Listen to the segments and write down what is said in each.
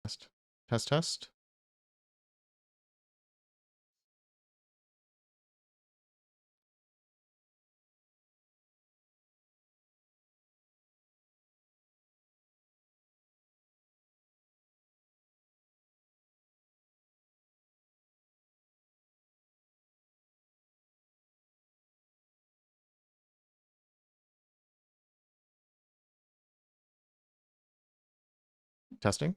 Test, test, test. Testing.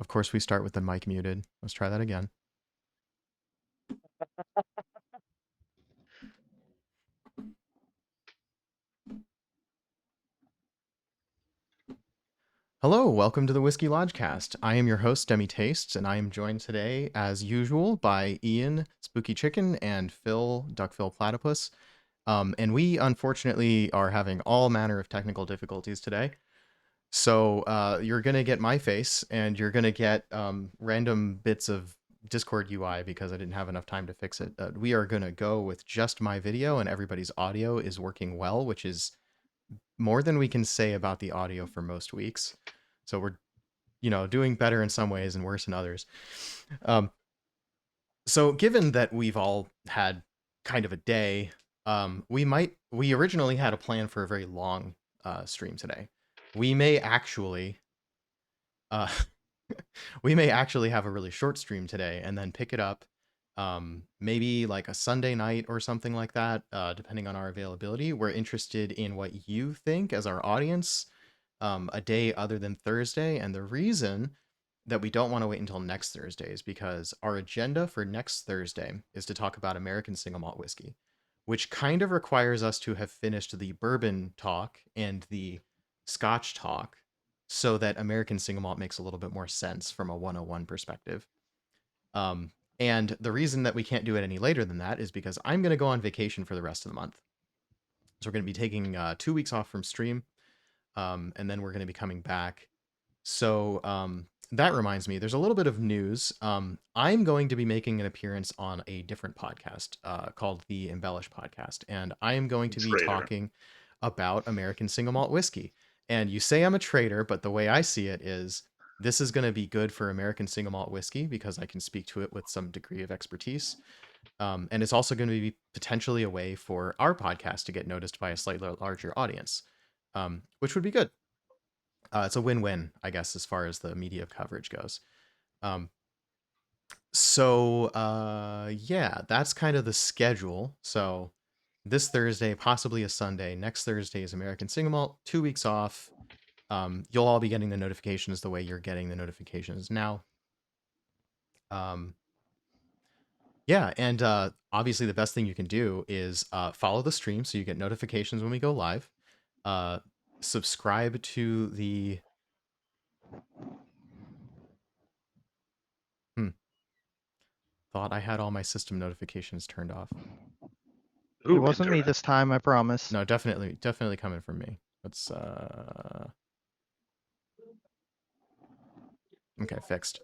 Of course, we start with the mic muted. Let's try that again. Hello, welcome to the Whiskey Lodgecast. I am your host, DemiTastes, and I am joined today, as usual, by Ian, Spooky Chicken, and Phill, Duckphill, Platypus. And we, unfortunately, are having all manner of technical difficulties today. So you're going to get my face, and you're going to get random bits of Discord UI because I didn't have enough time to fix it. We are going to go with just my video, and everybody's audio is working well, which is more than we can say about the audio for most weeks. So we're, doing better in some ways and worse in others. So given that we've all had kind of a day, we originally had a plan for a very long stream today. We may actually, uh, we may actually have a really short stream today and then pick it up maybe like a Sunday night or something like that, depending on our availability. We're interested in what you think as our audience, a day other than Thursday. And the reason that we don't want to wait until next Thursday is because our agenda for next Thursday is to talk about American single malt whiskey, which kind of requires us to have finished the bourbon talk and the Scotch talk so that American single malt makes a little bit more sense from a 101 perspective. And the reason that we can't do it any later than that is because I'm going to go on vacation for the rest of the month. So we're going to be taking 2 weeks off from stream, and then we're going to be coming back. So that reminds me, there's a little bit of news. I'm going to be making an appearance on a different podcast called the Embellish Podcast, and I am going to be Traitor. talking about American single malt whiskey. And you say I'm a traitor, but the way I see it is this is going to be good for American single malt whiskey because I can speak to it with some degree of expertise. And it's also going to be potentially a way for our podcast to get noticed by a slightly larger audience, which would be good. It's a win-win, I guess, as far as the media coverage goes. Um, yeah, that's kind of the schedule. So this Thursday, possibly a Sunday. Next Thursday is American Single Malt. 2 weeks off. You'll all be getting the notifications the way you're getting the notifications now. Yeah, and obviously the best thing you can do is follow the stream so you get notifications when we go live. Subscribe to the... Thought I had all my system notifications turned off. Ooh, It wasn't me internet. this time, I promise. No, definitely coming from me. Let's okay, fixed.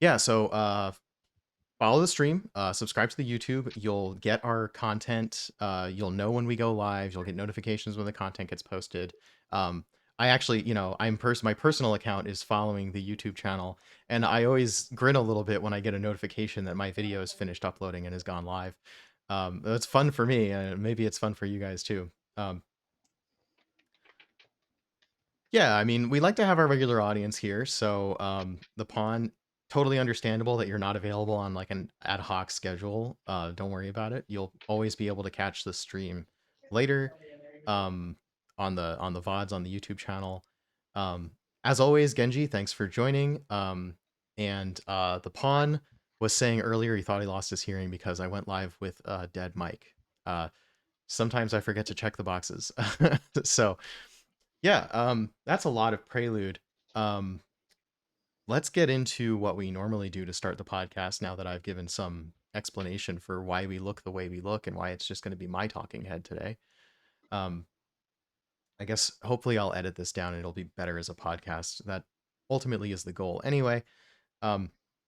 Yeah, so follow the stream, subscribe to the YouTube. You'll get our content. You'll know when we go live. You'll get notifications when the content gets posted. I actually, my personal account is following the YouTube channel, and I always grin a little bit when I get a notification that my video is finished uploading and has gone live. It's fun for me, and maybe it's fun for you guys too. Yeah, I mean, we like to have our regular audience here, so the pawn, totally understandable that you're not available on like an ad hoc schedule. Don't worry about it. You'll always be able to catch the stream later on the VODs on the YouTube channel. As always, Genji, thanks for joining. And the pawn was saying earlier he thought he lost his hearing because I went live with a dead mic. Sometimes I forget to check the boxes. So yeah, that's a lot of prelude. Let's get into what we normally do to start the podcast now that I've given some explanation for why we look the way we look and why it's just going to be my talking head today. I guess hopefully I'll edit this down and it'll be better as a podcast. That ultimately is the goal. Anyway,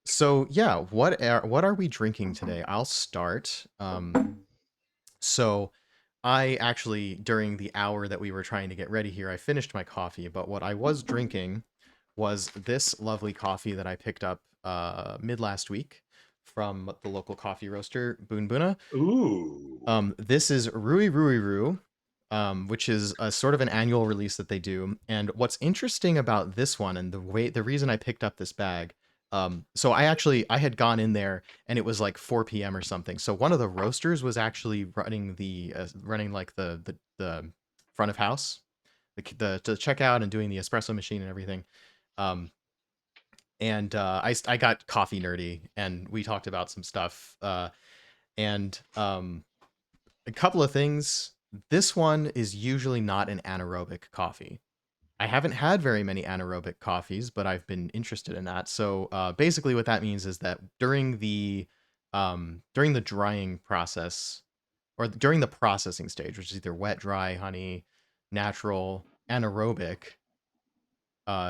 so yeah, what are we drinking today? I'll start. So I actually, during the hour that we were trying to get ready here, I finished my coffee, but what I was drinking was this lovely coffee that I picked up mid last week from the local coffee roaster, Boon Boona. Ooh. This is Rui Rui Ru, which is a sort of an annual release that they do. And what's interesting about this one and the reason I picked up this bag, so I had gone in there and it was like 4 p.m. or something. So one of the roasters was actually running like the front of house, the checkout and doing the espresso machine and everything. Um, and I got coffee nerdy, and we talked about some stuff. And a couple of things. This one is usually not an anaerobic coffee. I haven't had very many anaerobic coffees, but I've been interested in that. So basically, what that means is that during the drying process, or during the processing stage, which is either wet, dry, honey, natural, anaerobic,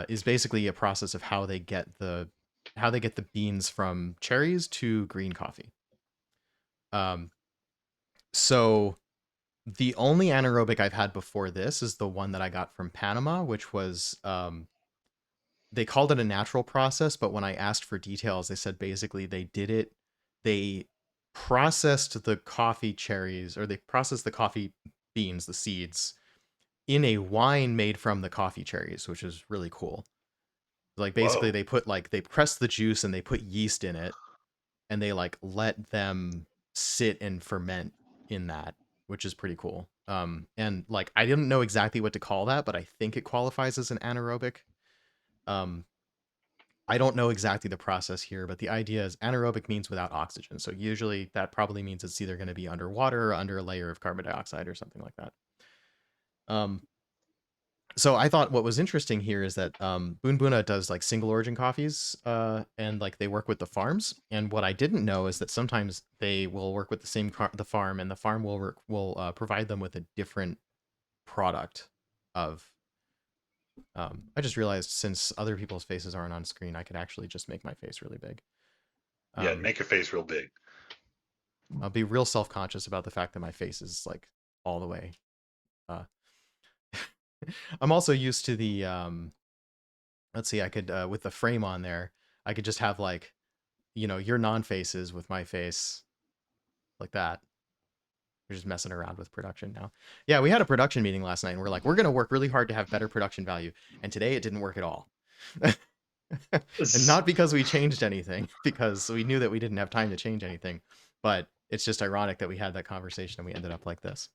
is basically a process of how they get the beans from cherries to green coffee. Um, so the only anaerobic I've had before this is the one that I got from Panama, which was they called it a natural process, but when I asked for details, they said basically they processed the coffee cherries, or they processed the coffee beans, the seeds, in a wine made from the coffee cherries, which is really cool. Like basically Whoa. they press the juice and they put yeast in it, and they like let them sit and ferment in that, which is pretty cool. And like I didn't know exactly what to call that, but I think it qualifies as an anaerobic. Um, I don't know exactly the process here, but the idea is anaerobic means without oxygen. So usually that probably means it's either going to be underwater or under a layer of carbon dioxide or something like that. Um, so I thought what was interesting here is that Boon Buna does like single origin coffees, and like they work with the farms. And what I didn't know is that sometimes they will work with the same the farm, and the farm will provide them with a different product of. I just realized since other people's faces aren't on screen, I could actually just make my face really big. Yeah, Um, make your face real big. I'll be real self conscious about the fact that my face is like all the way. Uh, I'm also used to the let's see, I could with the frame on there, I could just have like, your non-faces with my face like that. We're just messing around with production now. Yeah, we had a production meeting last night and we're like, we're gonna work really hard to have better production value. And today it didn't work at all. And not because we changed anything, because we knew that we didn't have time to change anything. But it's just ironic that we had that conversation and we ended up like this.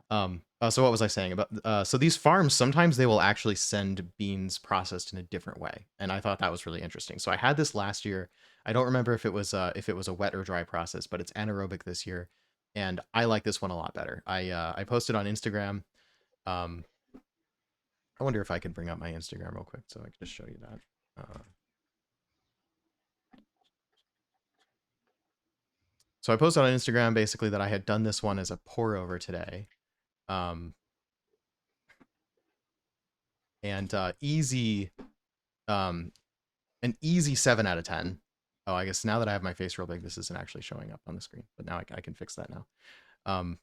So what was I saying about? So these farms sometimes they will actually send beans processed in a different way, and I thought that was really interesting. So I had this last year. I don't remember if it was a wet or dry process, but it's anaerobic this year, and I like this one a lot better. I posted on Instagram. Um, I wonder if I could bring up my Instagram real quick so I can just show you that. So I posted on Instagram basically that I had done this one as a pour over today. Um, and um, an easy 7 out of 10. Oh, I guess now that I have my face real big, this isn't actually showing up on the screen, but now I can fix that now. Um,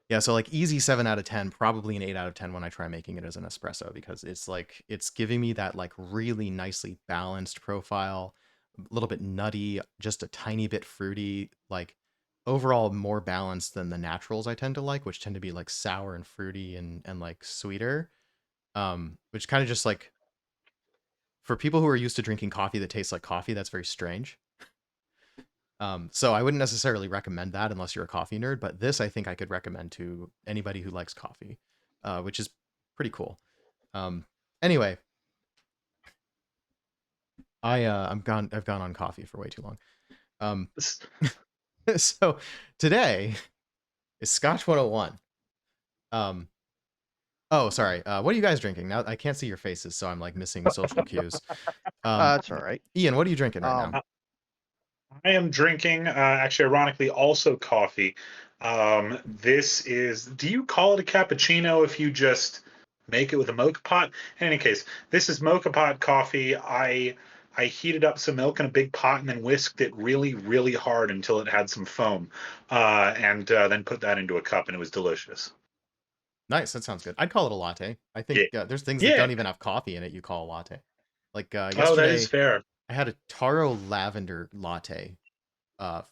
yeah, so like easy 7 out of 10, probably an 8 out of 10 when I try making it as an espresso, because it's like, it's giving me that like really nicely balanced profile, a little bit nutty, just a tiny bit fruity, like overall more balanced than the naturals I tend to like, which tend to be like sour and fruity and like sweeter. Which kind of just like, for people who are used to drinking coffee that tastes like coffee, that's very strange. So I wouldn't necessarily recommend that unless you're a coffee nerd, but this I think I could recommend to anybody who likes coffee, which is pretty cool. Um, anyway, I've gone on coffee for way too long. Um, so today is Scotch 101. Um, oh, sorry. What are you guys drinking? Now I can't see your faces, so I'm like missing social cues. That's all right. Ian, what are you drinking right now? Um, I am drinking, actually, ironically, also coffee. This is, do you call it a cappuccino if you just make it with a mocha pot? In any case, this is mocha pot coffee. I heated up some milk in a big pot and then whisked it really, really hard until it had some foam, and then put that into a cup, and it was delicious. Nice, that sounds good. I'd call it a latte. I think Yeah. there's things that Yeah. don't even have coffee in it you call a latte. Like Oh, that is yesterday, fair. I had a taro lavender latte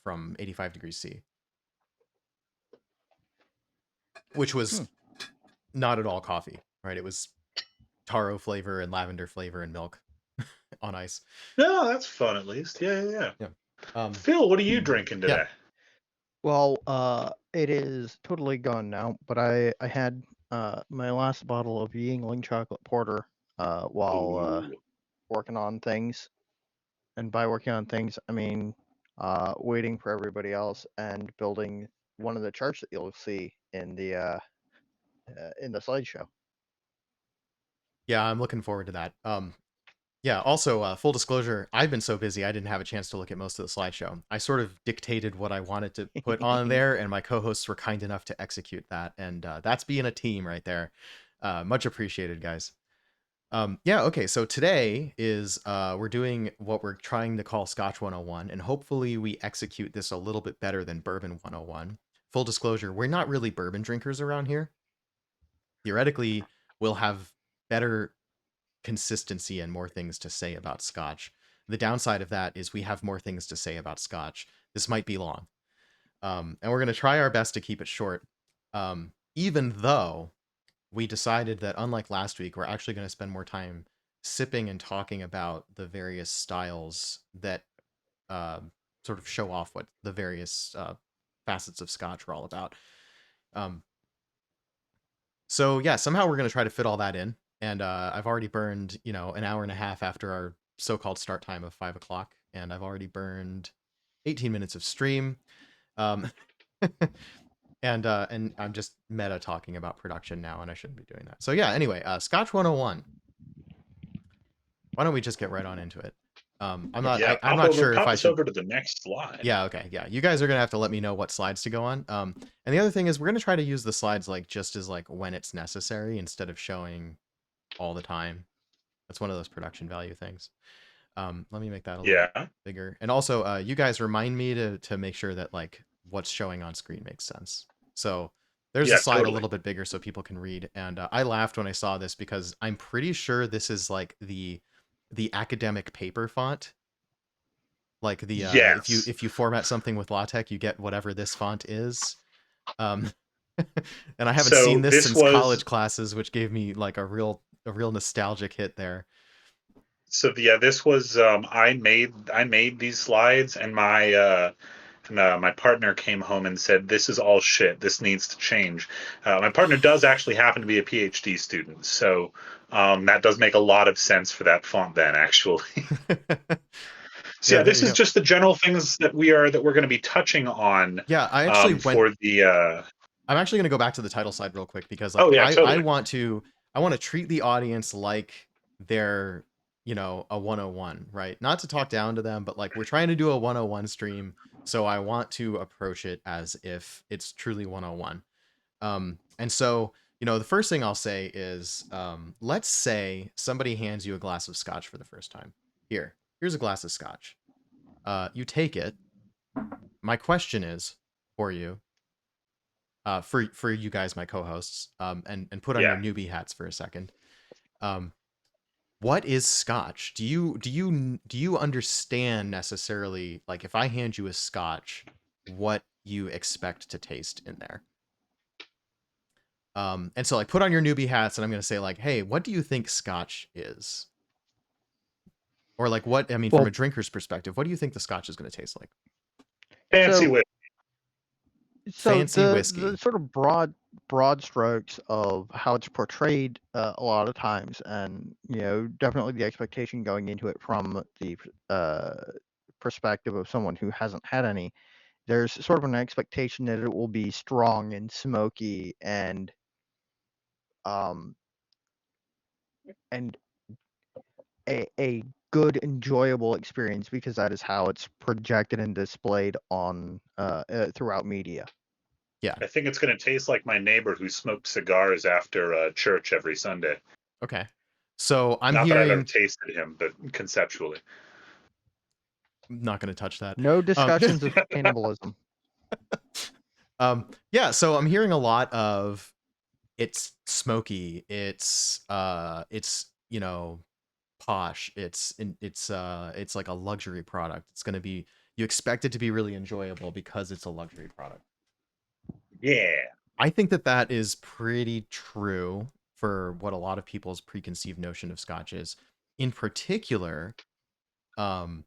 from 85 degrees C, which was hmm. not at all coffee, right? It was taro flavor and lavender flavor and milk on ice. No, that's fun at least. Yeah, yeah, yeah. Yeah. Um, Phil, what are you drinking yeah. today? Well, it is totally gone now, but I had my last bottle of Yingling chocolate porter while Ooh. working on things. And by working on things, I mean waiting for everybody else and building one of the charts that you'll see in the slideshow. Yeah, I'm looking forward to that. Yeah, also, full disclosure, I've been so busy I didn't have a chance to look at most of the slideshow. I sort of dictated what I wanted to put on there, and my co-hosts were kind enough to execute that, and that's being a team right there. Much appreciated, guys. Yeah, okay, so today is we're doing what we're trying to call Scotch 101, and hopefully we execute this a little bit better than Bourbon 101. Full disclosure, we're not really bourbon drinkers around here. Theoretically, we'll have better consistency and more things to say about Scotch. The downside of that is we have more things to say about Scotch. This might be long. And we're going to try our best to keep it short. Even though we decided that, unlike last week, we're actually going to spend more time sipping and talking about the various styles that sort of show off what the various facets of Scotch are all about. So yeah, somehow we're going to try to fit all that in. And I've already burned, an hour and a half after our so-called start time of 5 o'clock. And I've already burned 18 minutes of stream. Um, and I'm just meta talking about production now, and I shouldn't be doing that. So yeah, anyway, Scotch 101. Why don't we just get right on into it? I'm not sure if Pop I us should. over to the next slide. Yeah, okay, yeah. You guys are gonna have to let me know what slides to go on. And the other thing is we're gonna try to use the slides just as when it's necessary instead of showing all the time. That's one of those production value things. Let me make that a little bigger. And also, you guys remind me to make sure that what's showing on screen makes sense. So there's a slide a little bit bigger so people can read. And I laughed when I saw this because I'm pretty sure this is the academic paper font. If you format something with LaTeX, you get whatever this font is. And I haven't seen this since college classes, which gave me a real nostalgic hit there. So yeah, this was I made these slides, and my partner came home and said, "This is all shit. This needs to change." My partner does actually happen to be a PhD student, so that does make a lot of sense for that font then, actually. So yeah, this is just the general things that we're going to be touching on. Yeah, I actually I'm actually going to go back to the title slide real quick because totally. I want to treat the audience like they're a 101, right? Not to talk down to them, but we're trying to do a 101 stream, so I want to approach it as if it's truly 101. And so the first thing I'll say is let's say somebody hands you a glass of scotch for the first time. Here's a glass of scotch. You take it. My question is for you, for you guys, my co-hosts, and put on your newbie hats for a second. What is scotch? Do you understand necessarily, if I hand you a scotch, what you expect to taste in there? And so put on your newbie hats, and I'm going to say hey, what do you think scotch is? Or what, I mean, from a drinker's perspective, what do you think the scotch is going to taste like? Fancy whiskey. So fancy whiskey. The sort of broad strokes of how it's portrayed a lot of times, and definitely the expectation going into it from the perspective of someone who hasn't had any. There's sort of an expectation that it will be strong and smoky and a good, enjoyable experience, because that is how it's projected and displayed on throughout media. Yeah, I think it's going to taste like my neighbor who smoked cigars after church every Sunday. Okay, so I'm not hearing. That I've ever tasted him, but conceptually, I'm not going to touch that. No discussions of cannibalism. Yeah, so I'm hearing a lot of it's smoky, it's posh, it's like a luxury product. It's going to be, you expect it to be really enjoyable because it's a luxury product. Yeah, I think that is pretty true for what a lot of people's preconceived notion of scotch is. In particular, I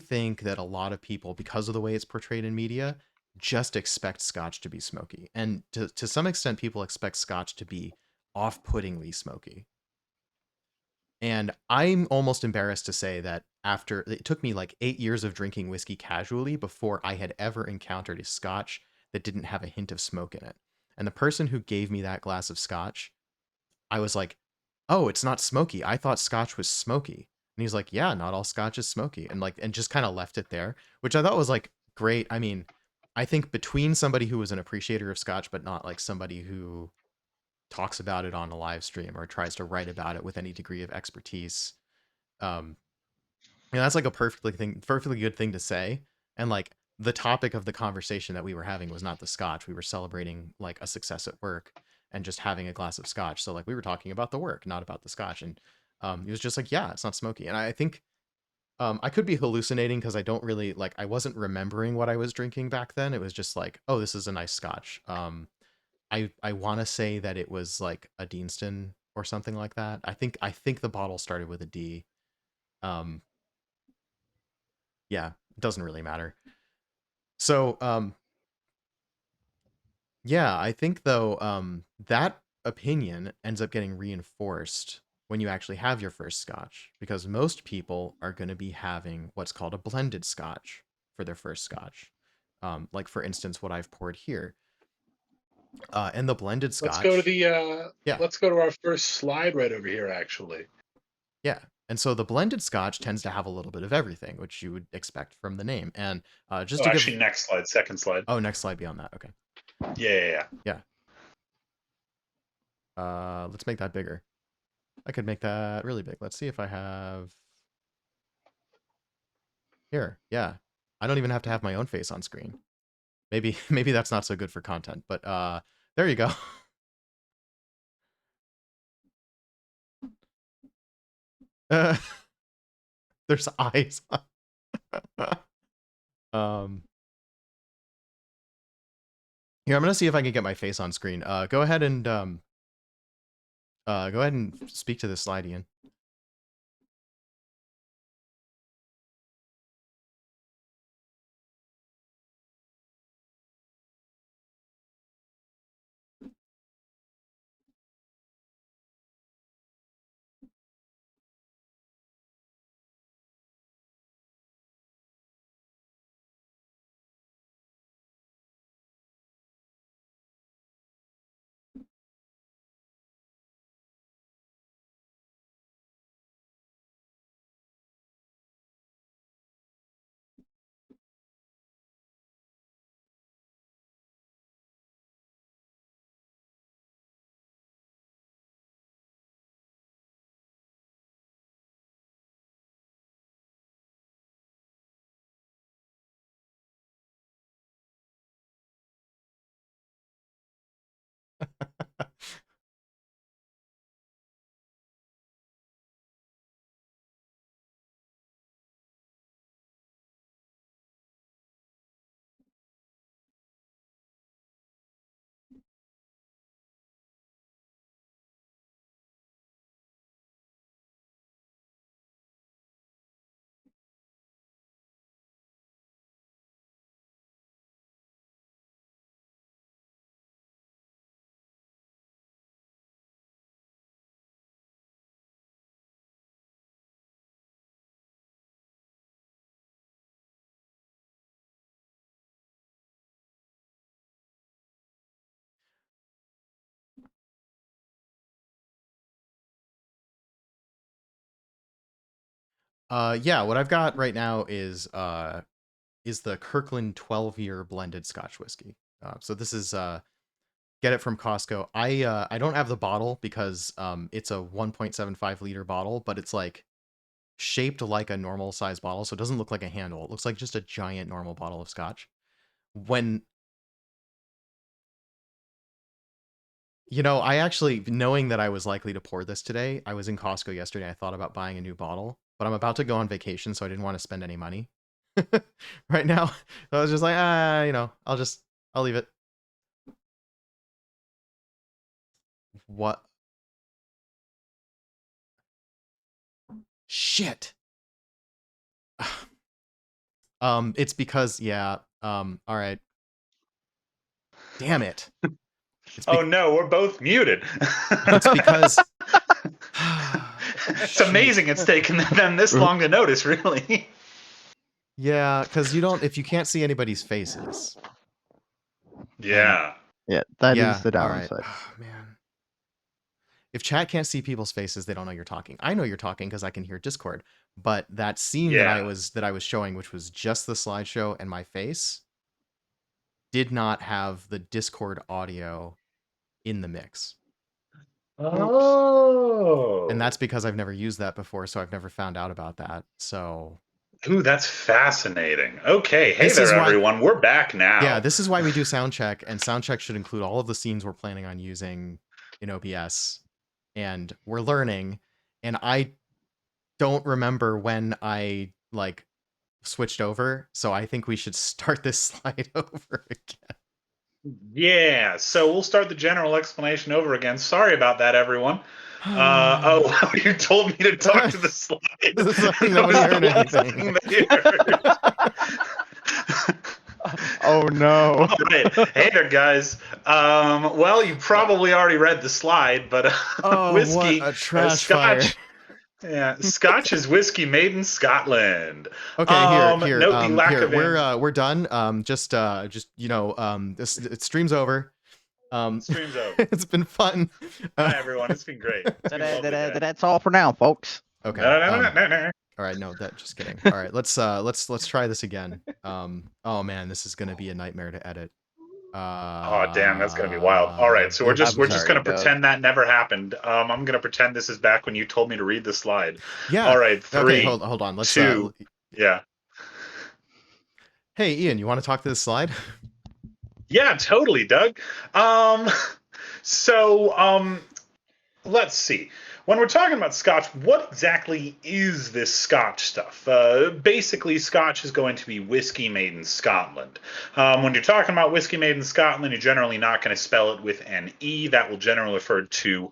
think that a lot of people, because of the way it's portrayed in media, just expect scotch to be smoky. And to some extent, people expect scotch to be off-puttingly smoky. And I'm almost embarrassed to say that after it took me like 8 years of drinking whiskey casually before I had ever encountered a scotch that didn't have a hint of smoke in it. And the person who gave me that glass of scotch, I was like, oh, it's not smoky. I thought scotch was smoky. And he's like, yeah, not all scotch is smoky. And just kind of left it there, which I thought was like great. I mean, I think between somebody who was an appreciator of scotch, but not like somebody who talks about it on a live stream or tries to write about it with any degree of expertise, um, that's like a perfectly good thing to say. And like the topic of the conversation that we were having was not the scotch. We were celebrating like a success at work and just having a glass of scotch. So like we were talking about the work, not about the scotch. And he was just like, yeah, it's not smoky. And I think I could be hallucinating because I don't really like, I wasn't remembering what I was drinking back then. It was just like, oh, this is a nice scotch. I want to say that it was like a Deanston or something like that. I think the bottle started with a D. Um, yeah, it doesn't really matter. So, yeah, I think though, that opinion ends up getting reinforced when you actually have your first scotch, because most people are going to be having what's called a blended scotch for their first scotch. Like for instance, what I've poured here. And the blended Let's go to scotch, the yeah, let's go to our first slide right over here, actually. yeah. And so the blended scotch tends to have a little bit of everything, which you would expect from the name. And just Oh, to actually, give, next slide, second slide. oh, next slide beyond that. Okay. Yeah. Yeah. Let's make that bigger. I could make that really big. Let's see if I have here. Yeah. I don't even have to have my own face on screen. Maybe that's not so good for content, but there you go. uh, there's eyes. um Here, I'm gonna see if I can get my face on screen. Go ahead and speak to this slide, Ian. Yeah, what I've got right now is the Kirkland 12-year blended Scotch whiskey. So this is get it from Costco. I don't have the bottle because it's a 1.75 liter bottle, but it's like shaped like a normal size bottle, so it doesn't look like a handle. It looks like just a giant normal bottle of Scotch. When I actually, knowing that I was likely to pour this today, I was in Costco yesterday. I thought about buying a new bottle, but I'm about to go on vacation, so I didn't want to spend any money right now. So I was just like, I'll leave it. What? Shit. It's because, yeah. All right. Damn it. Oh no, we're both muted. It's because It's amazing it's taken them this long to notice, really. Yeah, because if you can't see anybody's faces. Yeah. Yeah, that is the downside. Oh, man. If chat can't see people's faces, they don't know you're talking. I know you're talking because I can hear Discord. But that scene that I was showing, which was just the slideshow and my face, did not have the Discord audio in the mix. Oh. And that's because I've never used that before, so I've never found out about that. So. Ooh, that's fascinating. Okay, hey there, everyone. We're back now. Yeah, this is why we do sound check, and sound check should include all of the scenes we're planning on using in OBS. And we're learning, and I don't remember when I switched over, so I think we should start this slide over again. Yeah, so we'll start the general explanation over again. Sorry about that, everyone. Oh, you told me to talk to the slide. Nobody heard anything. Oh no! All right. Hey there, guys. Well, you probably already read the slide, but whiskey, what a trash Scotch. Fire. Yeah, Scotch is whiskey made in Scotland. Okay, here. Note the lack of we're done. Just it stream's over. Stream's over. It's been fun. Hi everyone, it's been great. That's all for now, folks. Okay. All right, no, just kidding. All right, let's try this again. Oh man, this is gonna be a nightmare to edit. Oh damn, that's gonna be wild. All right, so we're just gonna pretend that never happened. I'm gonna pretend this is back when you told me to read the slide. Yeah. All right, 3. Okay, hold on. Let's 2. Yeah. Hey, Ian, you want to talk to this slide? Yeah, totally, Doug. Let's see. When we're talking about Scotch, what exactly is this Scotch stuff? Basically, Scotch is going to be whiskey made in Scotland. When you're talking about whiskey made in Scotland, you're generally not going to spell it with an E. That will generally refer to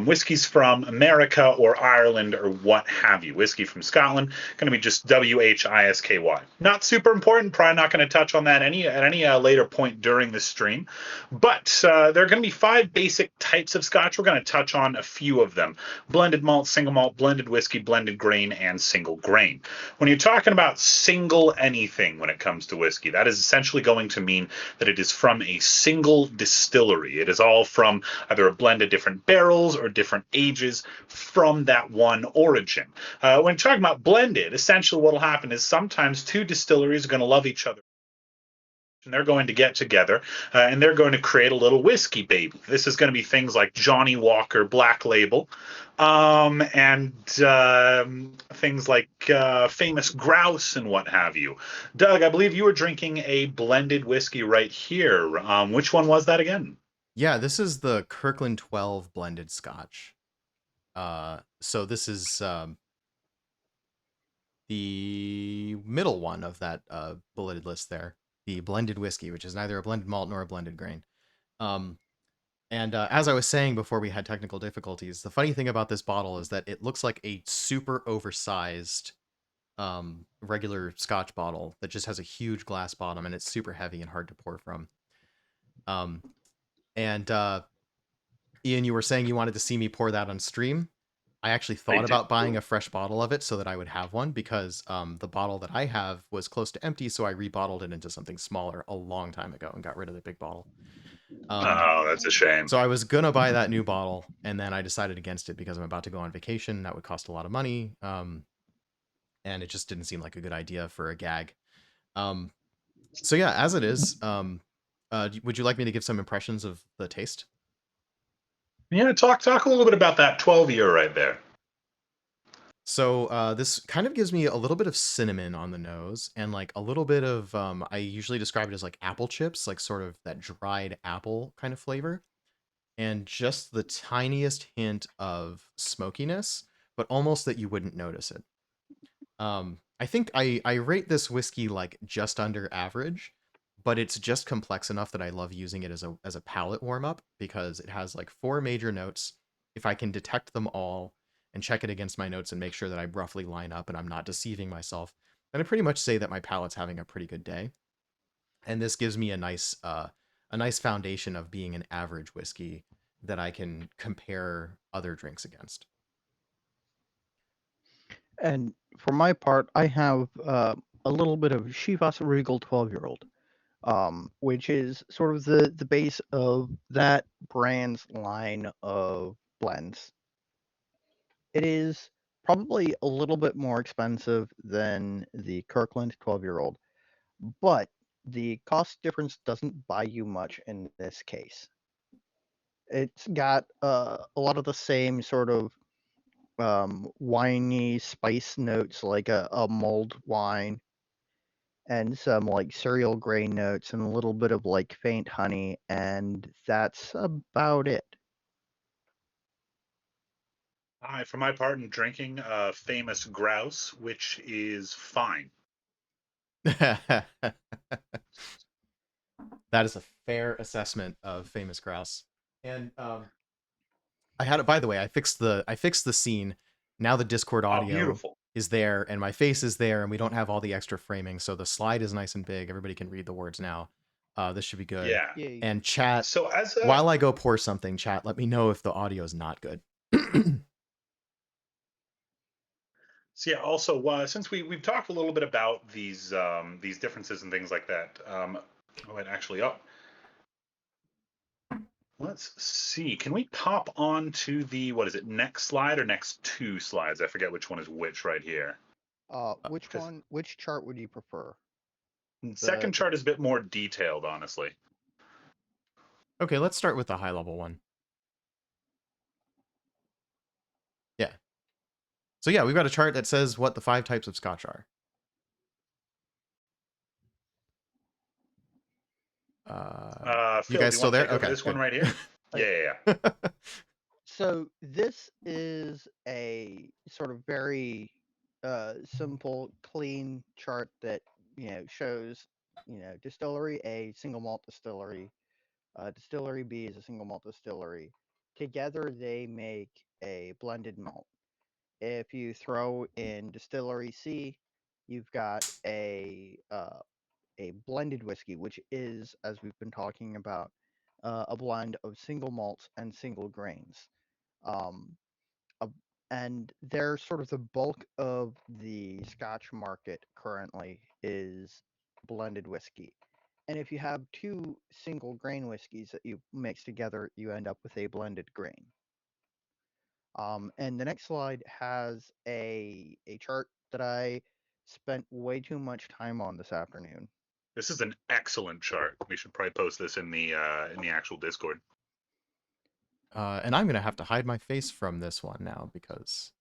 whiskeys from America or Ireland or what have you. Whiskey from Scotland, going to be just WHISKY. Not super important. Probably not going to touch on that at any later point during the stream. But there are going to be 5 basic types of Scotch. We're going to touch on a few of them. Blended malt, single malt, blended whiskey, blended grain, and single grain. When you're talking about single anything when it comes to whiskey, that is essentially going to mean that it is from a single distillery. It is all from either a blend of different barrels or different ages from that one origin. When you're talking about blended, essentially what will happen is sometimes 2 distilleries are going to love each other. And they're going to get together and they're going to create a little whiskey baby. This is going to be things like Johnny Walker Black Label and things like Famous Grouse and what have you. Doug, I believe you were drinking a blended whiskey right here. Which one was that again? Yeah, this is the Kirkland 12 blended Scotch. So this is the middle one of that bulleted list there. The blended whiskey, which is neither a blended malt nor a blended grain. And as I was saying before we had technical difficulties, the funny thing about this bottle is that it looks like a super oversized regular Scotch bottle that just has a huge glass bottom, and it's super heavy and hard to pour from. And Ian, you were saying you wanted to see me pour that on stream. I actually thought about buying a fresh bottle of it so that I would have one, because the bottle that I have was close to empty, so I rebottled it into something smaller a long time ago and got rid of the big bottle. Oh, that's a shame. So I was going to buy that new bottle, and then I decided against it because I'm about to go on vacation. That would cost a lot of money, and it just didn't seem like a good idea for a gag. So yeah, as it is, would you like me to give some impressions of the taste? Yeah, talk a little bit about that 12-year right there. So this kind of gives me a little bit of cinnamon on the nose, and like a little bit of, I usually describe it as like apple chips, like sort of that dried apple kind of flavor, and just the tiniest hint of smokiness, but almost that you wouldn't notice it. I think I rate this whiskey like just under average, but it's just complex enough that I love using it as a palate warm-up, because it has like 4 major notes. If I can detect them all and check it against my notes and make sure that I roughly line up and I'm not deceiving myself, then I pretty much say that my palate's having a pretty good day. And this gives me a nice foundation of being an average whiskey that I can compare other drinks against. And for my part, I have a little bit of Chivas Regal 12-year-old, which is sort of the base of that brand's line of blends. It is probably a little bit more expensive than the Kirkland 12-year-old, but the cost difference doesn't buy you much in this case. It's got a lot of the same sort of winey spice notes like a mulled wine, and some like cereal grain notes and a little bit of like faint honey, and that's about it. For my part, in drinking famous grouse, which is fine. That is a fair assessment of famous grouse. And I had it. By the way, I fixed the scene. Now the Discord audio beautiful. is there, and my face is there, and we don't have all the extra framing, so the slide is nice and big. Everybody can read the words now. This should be good. Yeah. Yay. And chat. So while I go pour something, chat, let me know if the audio is not good. So yeah, also since we've talked a little bit about these differences and things like that, let's see. Can we pop on to the next slide or next two slides? I forget which one is which right here. Which chart would you prefer? Second chart is a bit more detailed, honestly. Okay, let's start with the high level one. Yeah. So yeah, we've got a chart that says what the 5 types of Scotch are. Phill, you guys do you still want to there? take over Okay, this good. one right here? Yeah. So this is a sort of very simple, clean chart that shows distillery A, single malt distillery, distillery B is a single malt distillery. Together they make a blended malt. If you throw in distillery C, you've got a blended whiskey, which is, as we've been talking about, a blend of single malts and single grains. Um, and they're sort of the bulk of the Scotch market currently is blended whiskey. And if you have two single grain whiskeys that you mix together, you end up with a blended grain. And the next slide has a chart that I spent way too much time on this afternoon. This is an excellent chart. We should probably post this in the actual Discord. And I'm gonna have to hide my face from this one now because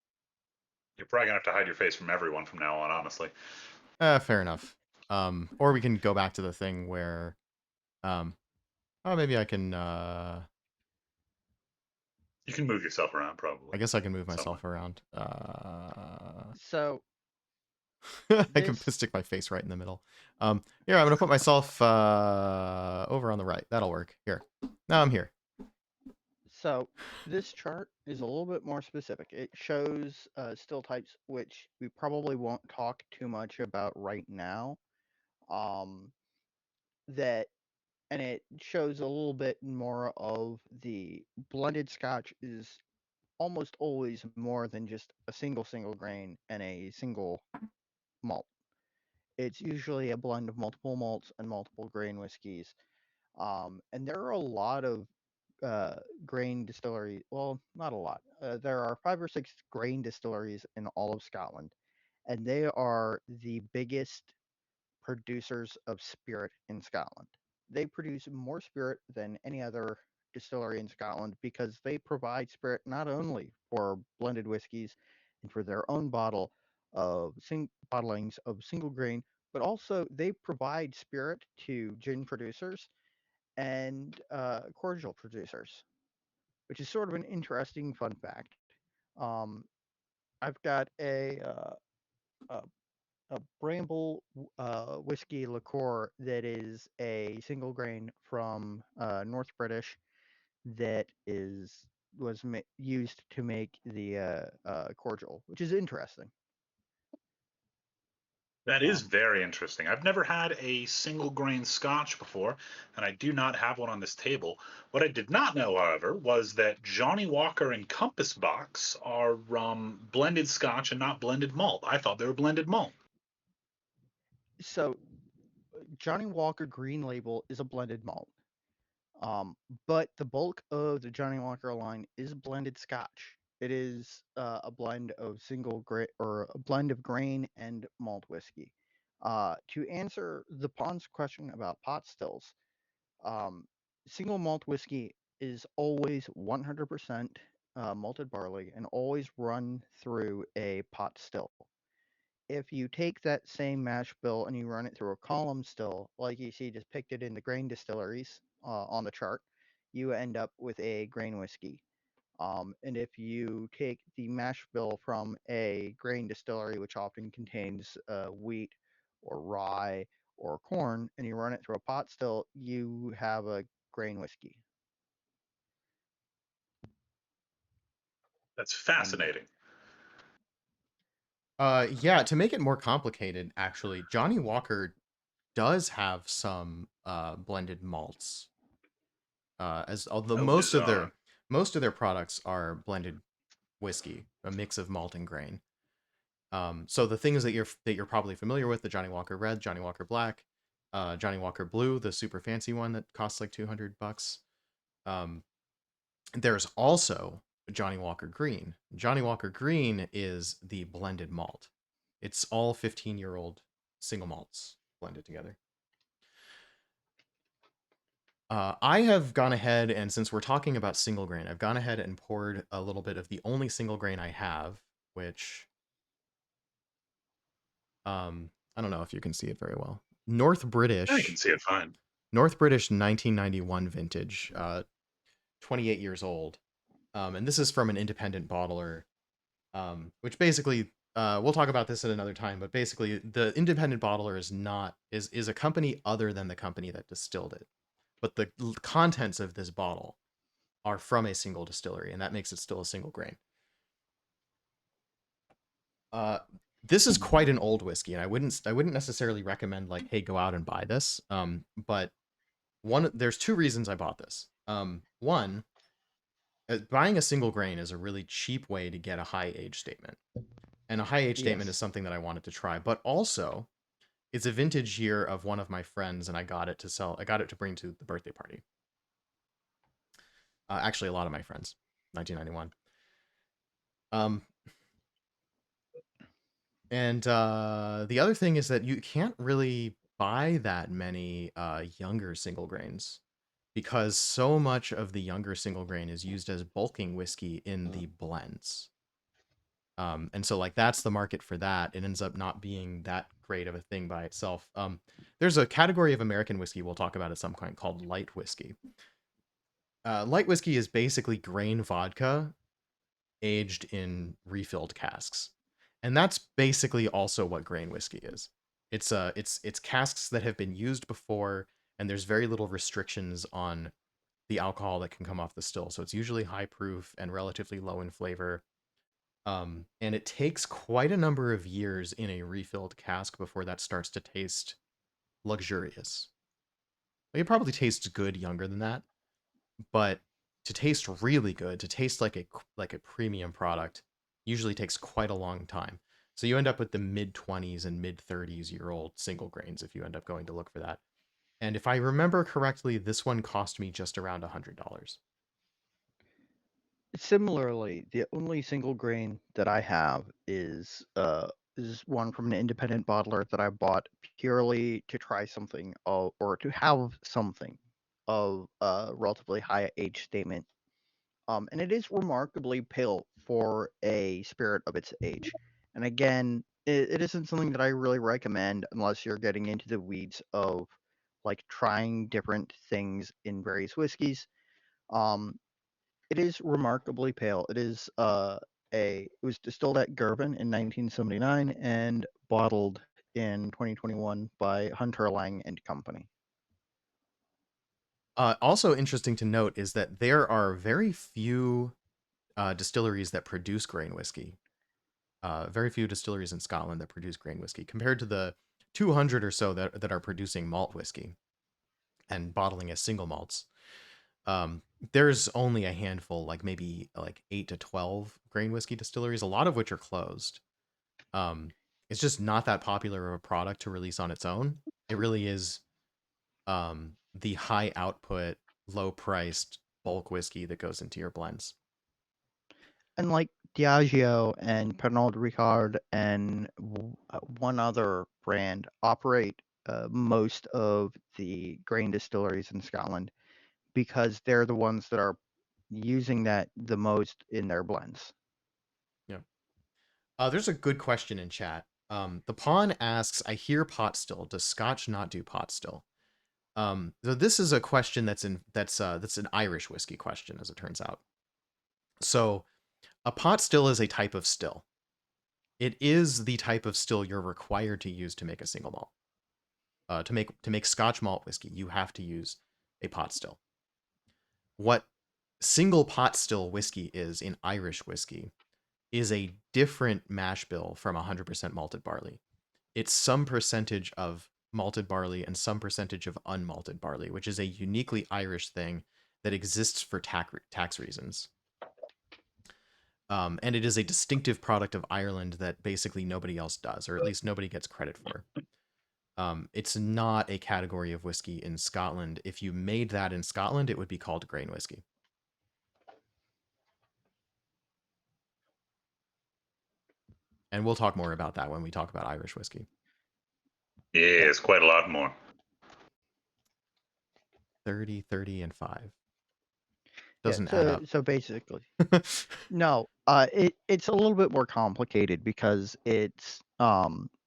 you're probably gonna have to hide your face from everyone from now on, honestly. Fair enough. Or we can go back to the thing where, oh, maybe I can. You can move yourself around, probably. I guess I can move myself around. So I can stick my face right in the middle. Here, I'm gonna put myself over on the right. That'll work. Here. Now I'm here. So this chart is a little bit more specific. It shows still types, which we probably won't talk too much about right now. And it shows a little bit more of the blended Scotch is almost always more than just a single grain and a single malt. It's usually a blend of multiple malts and multiple grain whiskeys. And there are a lot of grain distilleries. Well, not a lot. There are 5 or 6 grain distilleries in all of Scotland, and they are the biggest producers of spirit in Scotland. They produce more spirit than any other distillery in Scotland because they provide spirit not only for blended whiskeys and for their own bottlings of single grain, but also they provide spirit to gin producers and cordial producers, which is sort of an interesting fun fact. I've got a Bramble whiskey liqueur that is a single grain from North British that was used to make the cordial, which is interesting. That is very interesting. I've never had a single grain scotch before, and I do not have one on this table. What I did not know, however, was that Johnny Walker and Compass Box are blended scotch and not blended malt. I thought they were blended malt. So Johnny Walker Green Label is a blended malt. But the bulk of the Johnny Walker line is blended Scotch. It is a blend of a blend of grain and malt whiskey. To answer the Pond's question about pot stills, um, single malt whiskey is always 100% malted barley and always run through a pot still. If you take that same mash bill and you run it through a column still, like you see depicted in the grain distilleries on the chart, you end up with a grain whiskey. And if you take the mash bill from a grain distillery, which often contains wheat or rye or corn, and you run it through a pot still, you have a grain whiskey. That's And fascinating. Yeah, to make it more complicated, actually, Johnny Walker does have some blended malts. As although How bizarre. most of their products are blended whiskey, a mix of malt and grain. So the things that you're probably familiar with, the Johnny Walker Red, Johnny Walker Black, Johnny Walker Blue, the super fancy one that costs like $200. Um, there's also Johnny Walker Green. Johnny Walker Green is the blended malt. It's all 15-year-old single malts blended together. I have gone ahead, and since we're talking about single grain, I've gone ahead and poured a little bit of the only single grain I have, which I don't know if you can see it very well. North I can British, see it fine. North British 1991 vintage, 28 years old. And this is from an independent bottler, which basically, we'll talk about this at another time, but basically the independent bottler is a company other than the company that distilled it. But the contents of this bottle are from a single distillery, and that makes it still a single grain. This is quite an old whiskey, and I wouldn't necessarily recommend like, hey, go out and buy this. But there's two reasons I bought this. One, buying a single grain is a really cheap way to get a high age statement, and a high age statement is yes, something that I wanted to try. But also, it's a vintage year of one of my friends, and I got it to sell. I got it to bring to the birthday party. Actually, a lot of my friends, 1991. Um, And the other thing is that you can't really buy that many younger single grains because so much of the younger single grain is used as bulking whiskey in the blends. And so like that's the market for that. It ends up not being that great of a thing by itself. There's a category of American whiskey we'll talk about at some point called light whiskey. Light whiskey is basically grain vodka aged in refilled casks. And that's basically also what grain whiskey is. It's casks that have been used before, and there's very little restrictions on the alcohol that can come off the still. So it's usually high proof and relatively low in flavor. And it takes quite a number of years in a refilled cask before that starts to taste luxurious. Like, it probably tastes good younger than that, but to taste really good, to taste like a premium product, usually takes quite a long time. So you end up with the mid 20s and mid 30s year old single grains if you end up going to look for that. And if I remember correctly, this one cost me just around $100. similarly, the only single grain that I have is one from an independent bottler that I bought purely to try something or to have something of a relatively high age statement. And it is remarkably pale for a spirit of its age. And again, it isn't something that I really recommend unless you're getting into the weeds of like trying different things in various whiskeys. Um, it is remarkably pale. It was distilled at Girvan in 1979 and bottled in 2021 by Hunter Lang and Company. Also interesting to note is that there are very few distilleries that produce grain whiskey. very few distilleries in Scotland that produce grain whiskey, compared to the 200 or so that are producing malt whiskey and bottling as single malts. There's only a handful, like maybe like 8 to 12 grain whiskey distilleries, a lot of which are closed. It's just not that popular of a product to release on its own. It really is the high output, low priced bulk whiskey that goes into your blends. And like Diageo and Pernod Ricard and one other brand operate most of the grain distilleries in Scotland because they're the ones that are using that the most in their blends. Yeah. There's a good question in chat. The Pawn asks, I hear pot still. Does Scotch not do pot still? So this is a question that's an Irish whiskey question, as it turns out. So a pot still is a type of still. It is the type of still you're required to use to make a single malt. To make Scotch malt whiskey, you have to use a pot still. What single pot still whiskey is in Irish whiskey is a different mash bill from 100% malted barley. It's some percentage of malted barley and some percentage of unmalted barley, which is a uniquely Irish thing that exists for tax reasons. And it is a distinctive product of Ireland that basically nobody else does, or at least nobody gets credit for. It's not a category of whiskey in Scotland. If you made that in Scotland, it would be called grain whiskey. And we'll talk more about that when we talk about Irish whiskey. Yeah, it's quite a lot more. 30, 30, and 5. Doesn't add up. So basically, no, it's a little bit more complicated because it's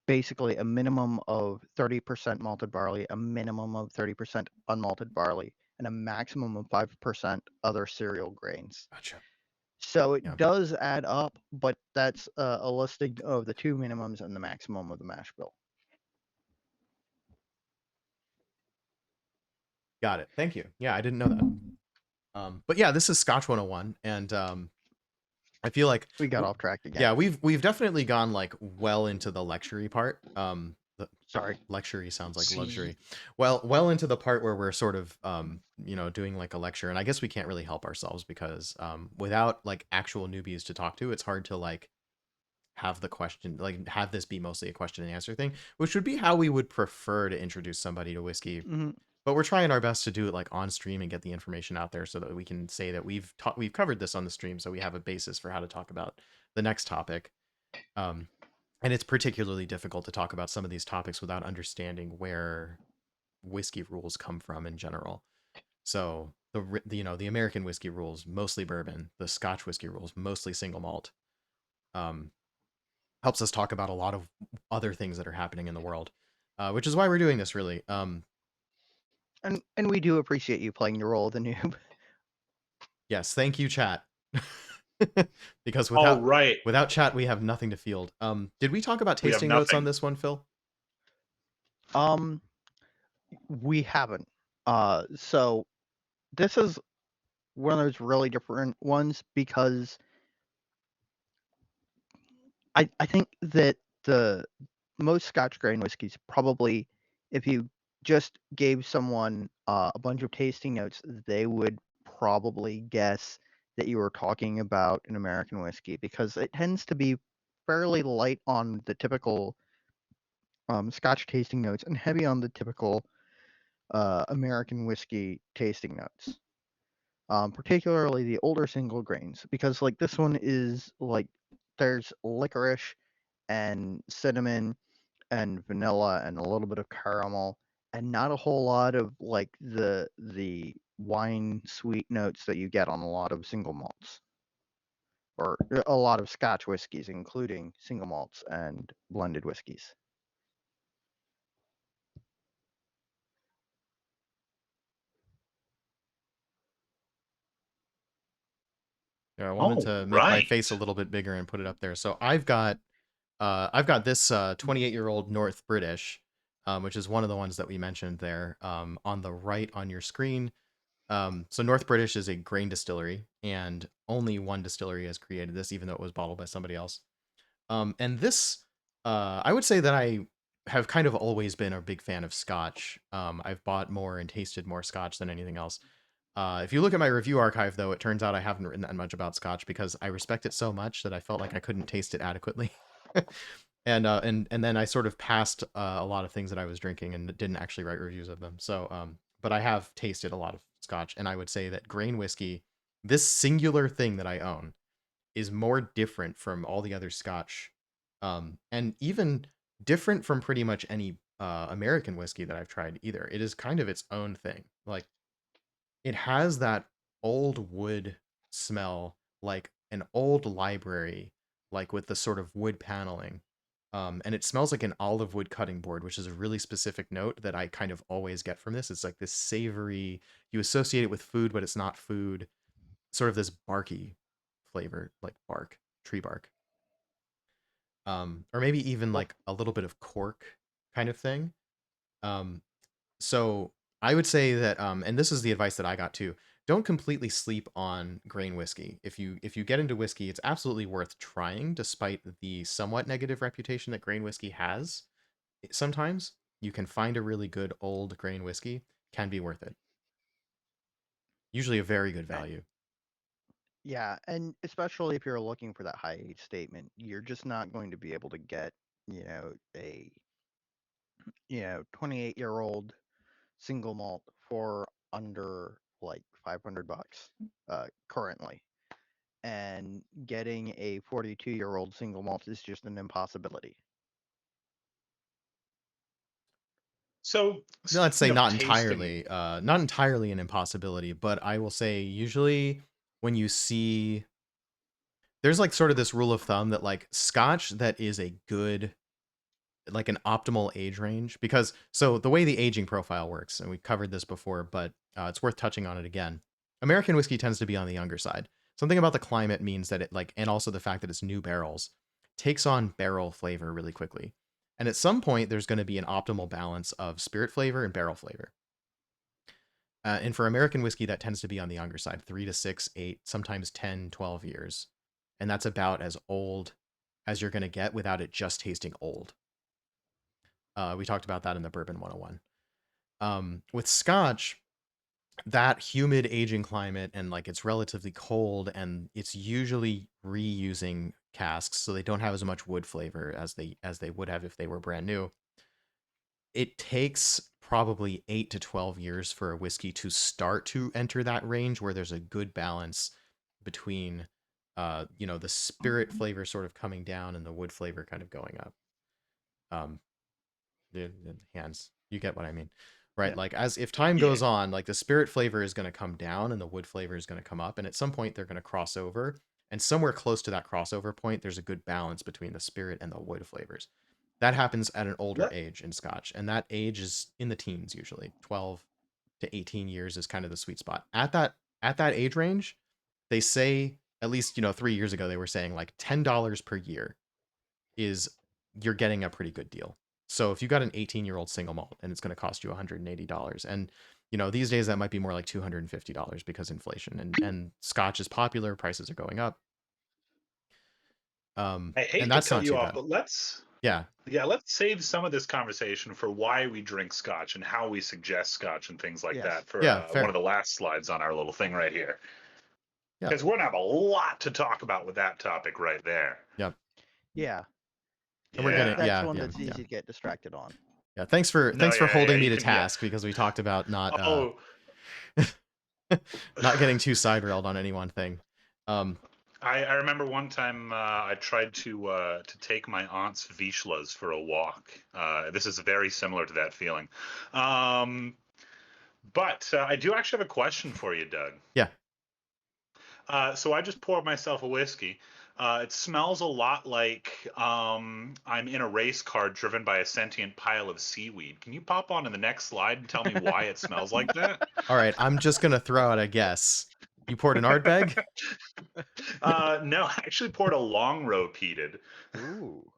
basically a minimum of 30% malted barley, a minimum of 30% unmalted barley, and a maximum of 5% other cereal grains. Gotcha. So it does add up, but that's a listing of the two minimums and the maximum of the mash bill. Got it. Thank you. Yeah, I didn't know that. But yeah, this is Scotch 101, and I feel like we got off track again. Yeah, we've definitely gone like well into the lecture-y part. Sorry, lecture-y sounds like luxury. Well into the part where we're sort of doing like a lecture, and I guess we can't really help ourselves because without like actual newbies to talk to, it's hard to like have the question, like have this be mostly a question and answer thing, which would be how we would prefer to introduce somebody to whiskey. Mm-hmm. But we're trying our best to do it like on stream and get the information out there so that we can say that we've covered this on the stream, so we have a basis for how to talk about the next topic. And it's particularly difficult to talk about some of these topics without understanding where whiskey rules come from in general. So the American whiskey rules, mostly bourbon. The Scotch whiskey rules, mostly single malt. Helps us talk about a lot of other things that are happening in the world, which is why we're doing this, really. And we do appreciate you playing the role of the noob. Yes, thank you, chat. Because without without chat, we have nothing to field. Did we talk about tasting notes on this one, Phill? We haven't. So this is one of those really different ones because I think that the most Scotch grain whiskeys probably, if you just gave someone a bunch of tasting notes, they would probably guess that you were talking about an American whiskey because it tends to be fairly light on the typical Scotch tasting notes and heavy on the typical American whiskey tasting notes. Particularly the older single grains, because like this one is like there's licorice and cinnamon and vanilla and a little bit of caramel and not a whole lot of like the wine sweet notes that you get on a lot of single malts or a lot of Scotch whiskeys, including single malts and blended whiskeys. Yeah, I wanted to make my face a little bit bigger and put it up there. So I've got this 28-year-old North British, which is one of the ones that we mentioned there, on the right on your screen. So North British is a grain distillery, and only one distillery has created this, even though it was bottled by somebody else. And this, I would say that I have kind of always been a big fan of Scotch. I've bought more and tasted more Scotch than anything else. If you look at my review archive, though, it turns out I haven't written that much about Scotch because I respect it so much that I felt like I couldn't taste it adequately. And then I sort of passed a lot of things that I was drinking and didn't actually write reviews of them. So, but I have tasted a lot of Scotch, and I would say that grain whiskey, this singular thing that I own, is more different from all the other Scotch, and even different from pretty much any American whiskey that I've tried either. It is kind of its own thing. Like, it has that old wood smell, like an old library, like with the sort of wood paneling. And it smells like an olive wood cutting board, which is a really specific note that I kind of always get from this. It's like this savory, you associate it with food, but it's not food. Sort of this barky flavor, like bark, tree bark. Or maybe even like a little bit of cork kind of thing. So I would say that, and this is the advice that I got too. Don't completely sleep on grain whiskey. If you get into whiskey, it's absolutely worth trying, despite the somewhat negative reputation that grain whiskey has. Sometimes you can find a really good old grain whiskey, can be worth it. Usually a very good value. Yeah, and especially if you're looking for that high age statement, you're just not going to be able to get, a 28-year-old single malt for under like $500 currently. And getting a 42-year-old single malt is just an impossibility. So, Let's say speaking of tasting, not entirely an impossibility, but I will say usually when you see, there's like sort of this rule of thumb that like Scotch that is a good, like an optimal age range, because so the way the aging profile works, and we covered this before, but it's worth touching on it again. American whiskey tends to be on the younger side. Something about the climate means that it like, and also the fact that it's new barrels, takes on barrel flavor really quickly. And at some point, there's going to be an optimal balance of spirit flavor and barrel flavor. And for American whiskey, that tends to be on the younger side, 3 to 6, 8, sometimes 10, 12 years. And that's about as old as you're going to get without it just tasting old. We talked about that in the Bourbon 101. With Scotch, that humid aging climate, and like it's relatively cold, and it's usually reusing casks, so they don't have as much wood flavor as they would have if they were brand new. It takes probably 8 to 12 years for a whiskey to start to enter that range where there's a good balance between the spirit flavor sort of coming down and the wood flavor kind of going up. The hands, you get what I mean, right? Yeah. Like, as if time goes on, like the spirit flavor is going to come down and the wood flavor is going to come up, and at some point they're going to cross over, and somewhere close to that crossover point there's a good balance between the spirit and the wood flavors. That happens at an older age in Scotch, and that age is in the teens usually. 12 to 18 years is kind of the sweet spot. At that age range, they say, at least 3 years ago they were saying like $10 per year is, you're getting a pretty good deal. So if you got an 18-year-old single malt and it's going to cost you $180, and these days that might be more like $250 because inflation, and Scotch is popular, prices are going up. I hate and to that's cut not you too off, bad. but let's save some of this conversation for why we drink Scotch and how we suggest Scotch and things like that for fair. one of the last slides on our little thing right here. Yeah. Because we're gonna have a lot to talk about with that topic right there. Yep. Yeah. And we're gonna that's one that's easy to get distracted on. Yeah, thanks for holding me to task, because we talked about not not getting too side railed on any one thing. I remember one time I tried to take my aunt's Vishlas for a walk. This is very similar to that feeling. But I do actually have a question for you, Doug. Yeah. So I just poured myself a whiskey. It smells a lot like I'm in a race car driven by a sentient pile of seaweed. Can you pop on to the next slide and tell me why it smells like that? All right, I'm just going to throw out a guess. You poured an Ardbeg? No, I actually poured a long row peated. Ooh.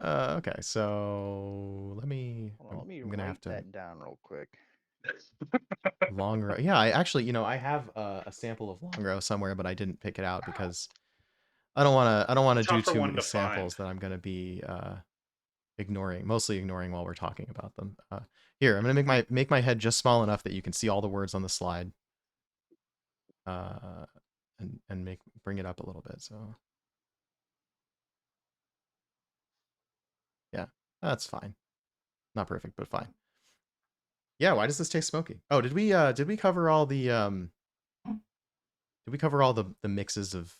Okay, so let me I'm gonna have to write that down real quick. Long row. Yeah, I actually, I have a sample of long row somewhere, but I didn't pick it out because I don't want to do Tougher too one many to find. samples that I'm going to be mostly ignoring while we're talking about them. Here, I'm going to make my head just small enough that you can see all the words on the slide. And bring it up a little bit. So yeah, that's fine. Not perfect, but fine. Yeah, why does this taste smoky? Oh, did we cover all the mixes of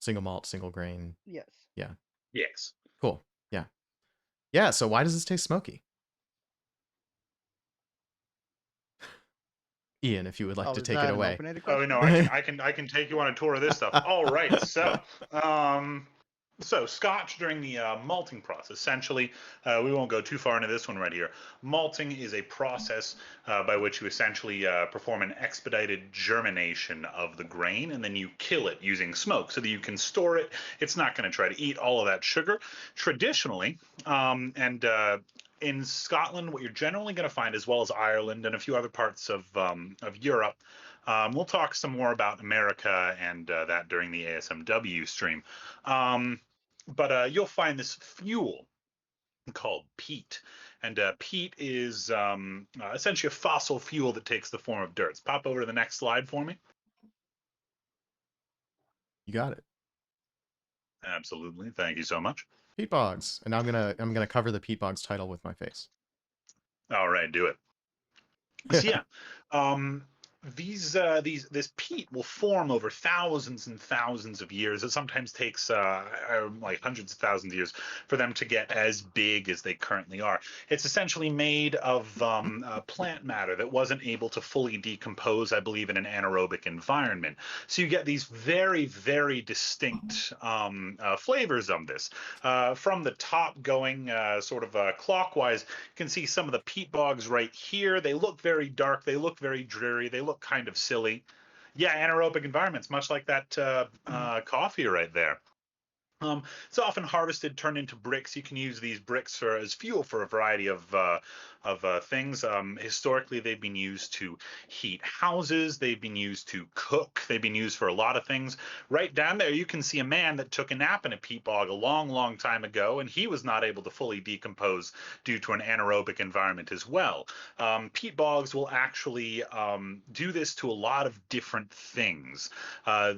single malt, single grain? Yes. Yeah. Yes. Cool. Yeah. Yeah, so why does this taste smoky? Ian, if you would like to take it away. Oh no, I can take you on a tour of this stuff. All right, so Scotch during the malting process. Essentially, we won't go too far into this one right here. Malting is a process by which you essentially perform an expedited germination of the grain, and then you kill it using smoke so that you can store it. It's not going to try to eat all of that sugar. Traditionally, in Scotland, what you're generally going to find, as well as Ireland and a few other parts of Europe, we'll talk some more about America and that during the ASMW stream. But you'll find this fuel called peat. And peat is essentially a fossil fuel that takes the form of dirt. Pop over to the next slide for me. You got it. Absolutely. Thank you so much. Peat bogs. And now I'm gonna cover the peat bogs title with my face. All right, do it. So yeah, this peat will form over thousands and thousands of years. It sometimes takes like hundreds of thousands of years for them to get as big as they currently are. It's essentially made of plant matter that wasn't able to fully decompose, I believe, in an anaerobic environment. So you get these very, very distinct flavors of this. From the top going sort of clockwise, you can see some of the peat bogs right here. They look very dark. They look very dreary. They look kind of silly. Yeah, anaerobic environments, much like that coffee right there. It's often harvested, turned into bricks. You can use these bricks as fuel for a variety of things. Historically, they've been used to heat houses. They've been used to cook. They've been used for a lot of things. Right down there, you can see a man that took a nap in a peat bog a long, long time ago, and he was not able to fully decompose due to an anaerobic environment as well. Peat bogs will actually do this to a lot of different things.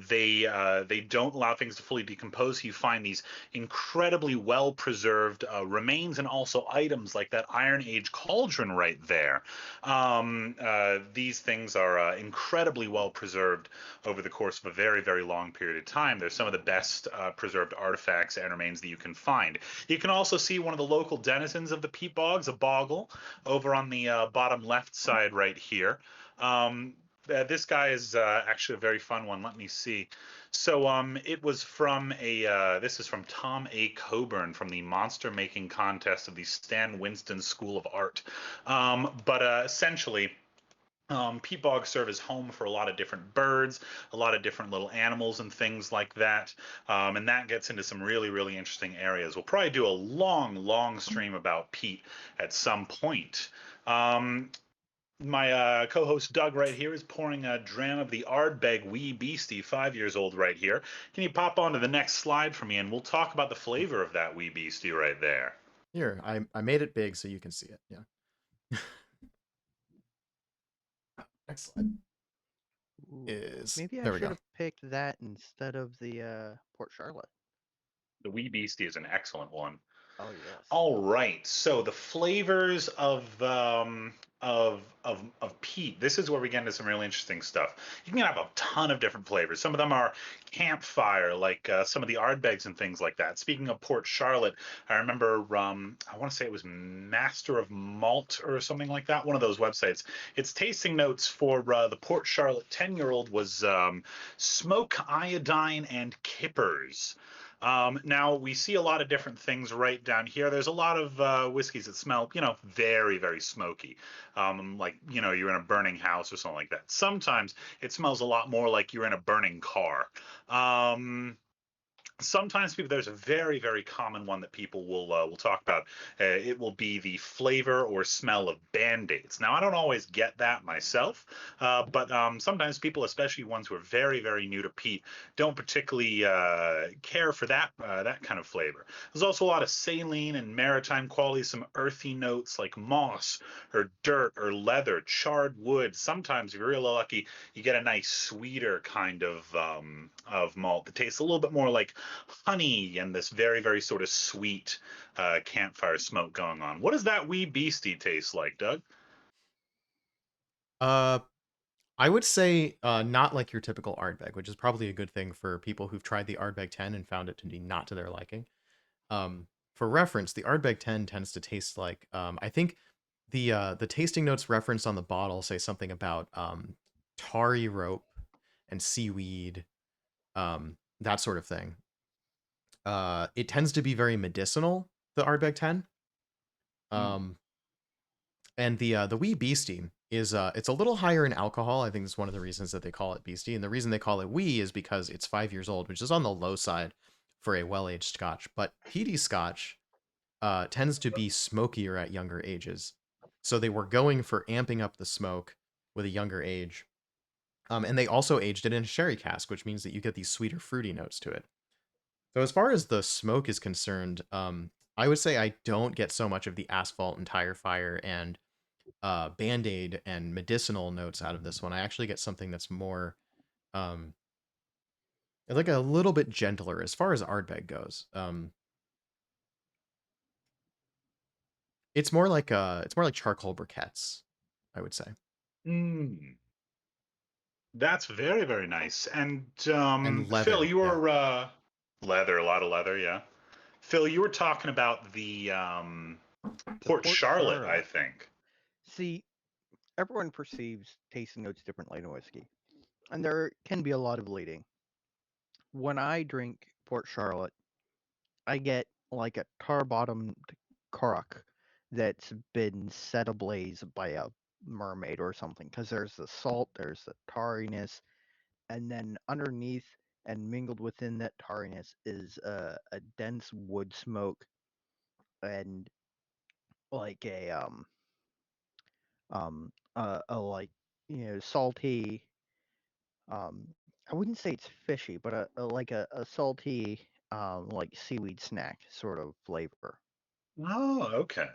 They don't allow things to fully decompose. You find these incredibly well preserved remains and also items like that Iron Age cauldron right there. These things are incredibly well preserved over the course of a very, very long period of time. They're some of the best preserved artifacts and remains that you can find. You can also see one of the local denizens of the peat bogs, a boggle, over on the bottom left side right here. This guy is actually a very fun one. Let me see. So it was from this is from Tom A. Coburn from the monster making contest of the Stan Winston School of Art. But essentially, peat bogs serve as home for a lot of different birds, a lot of different little animals and things like that. And that gets into some really, really interesting areas. We'll probably do a long, long stream about peat at some point. My co-host Doug right here is pouring a dram of the Ardbeg Wee Beastie, 5 years old right here. Can you pop on to the next slide for me, and we'll talk about the flavor of that Wee Beastie right there. Here, I made it big so you can see it. Yeah. Next slide. Maybe I should have picked that instead of the Port Charlotte. The Wee Beastie is an excellent one. Oh yes. All right. So the flavors of peat. This is where we get into some really interesting stuff. You can have a ton of different flavors. Some of them are campfire, like some of the Ardbegs and things like that. Speaking of Port Charlotte, I remember I want to say it was Master of Malt or something like that. One of those websites. Its tasting notes for the Port Charlotte 10-year-old was smoke, iodine, and kippers. Now we see a lot of different things right down here. There's a lot of whiskeys that smell, very, very smoky. Like, you're in a burning house or something like that. Sometimes it smells a lot more like you're in a burning car. sometimes people, there's a very common one that people will talk about. It will be the flavor or smell of band-aids. Now I don't always get that myself, but sometimes people, especially ones who are very new to peat, don't particularly care for that kind of flavor. There's also a lot of saline and maritime qualities, some earthy notes like moss or dirt or leather, charred wood. Sometimes if you're really lucky, you get a nice sweeter kind of malt that tastes a little bit more like honey and this very sort of sweet campfire smoke going on. What does that wee beastie taste like, Doug? Uh, I would say not like your typical Ardbeg, which is probably a good thing for people who've tried the Ardbeg 10 and found it to be not to their liking. For reference, the Ardbeg 10 tends to taste like I think the tasting notes referenced on the bottle say something about tarry rope and seaweed, that sort of thing. It tends to be very medicinal, the Ardbeg 10. Mm. And the wee beastie is it's a little higher in alcohol. I think it's one of the reasons that they call it beastie. And the reason they call it wee is because it's 5 years old, which is on the low side for a well-aged scotch. But peaty scotch tends to be smokier at younger ages. So they were going for amping up the smoke with a younger age. And they also aged it in a sherry cask, which means that you get these sweeter fruity notes to it. So as far as the smoke is concerned, I would say I don't get so much of the asphalt and tire fire and Band-Aid and medicinal notes out of this one. I actually get something that's more um like a little bit gentler as far as Ardbeg goes. It's more like charcoal briquettes, I would say. Mm. That's very nice. And And Phill, leather, you yeah. were leather, a lot of leather, yeah. Phill, you were talking about the The Port Port Charlotte, I Charlotte. think. See, everyone perceives tasting notes differently in whiskey, and there can be a lot of bleeding. When I drink Port Charlotte, I get like a tar-bottomed crock that's been set ablaze by a mermaid or something, because there's the salt, there's the tarriness, and then underneath and mingled within that tarriness is a dense wood smoke and like a like salty, um I wouldn't say it's fishy, but a salty like seaweed snack sort of flavor. Oh, okay.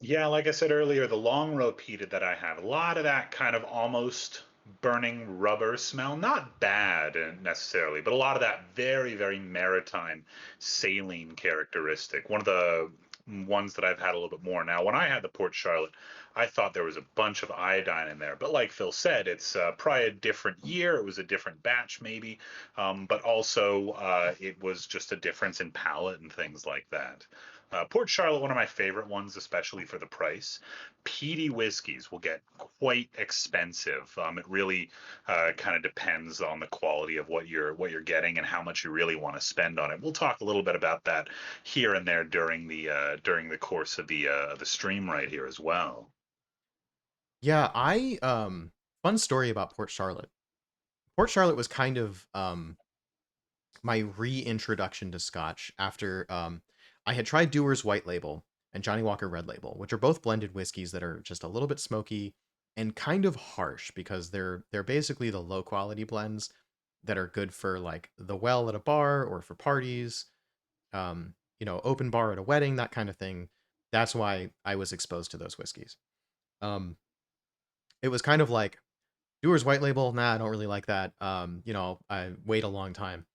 Yeah, like I said earlier, the long row peated that I have, a lot of that kind of almost burning rubber smell. Not bad necessarily, but a lot of that very maritime saline characteristic. One of the ones that I've had a little bit more now. When I had the Port Charlotte, I thought there was a bunch of iodine in there. But like Phill said, it's probably a different year. It was a different batch, maybe. But also, it was just a difference in palate and things like that. Port Charlotte, one of my favorite ones, especially for the price. Peaty whiskeys will get quite expensive. It really kind of depends on the quality of what you're getting and how much you really want to spend on it. We'll talk a little bit about that here and there during the course of the stream right here as well. Yeah, I fun story about Port Charlotte. Port Charlotte was kind of my reintroduction to Scotch after I had tried Dewar's White Label and Johnny Walker Red Label, which are both blended whiskeys that are just a little bit smoky and kind of harsh because they're basically the low quality blends that are good for like the well at a bar or for parties, open bar at a wedding, that kind of thing. That's why I was exposed to those whiskeys. Um, it was kind of like Dewar's White Label, nah, I don't really like that. I wait a long time.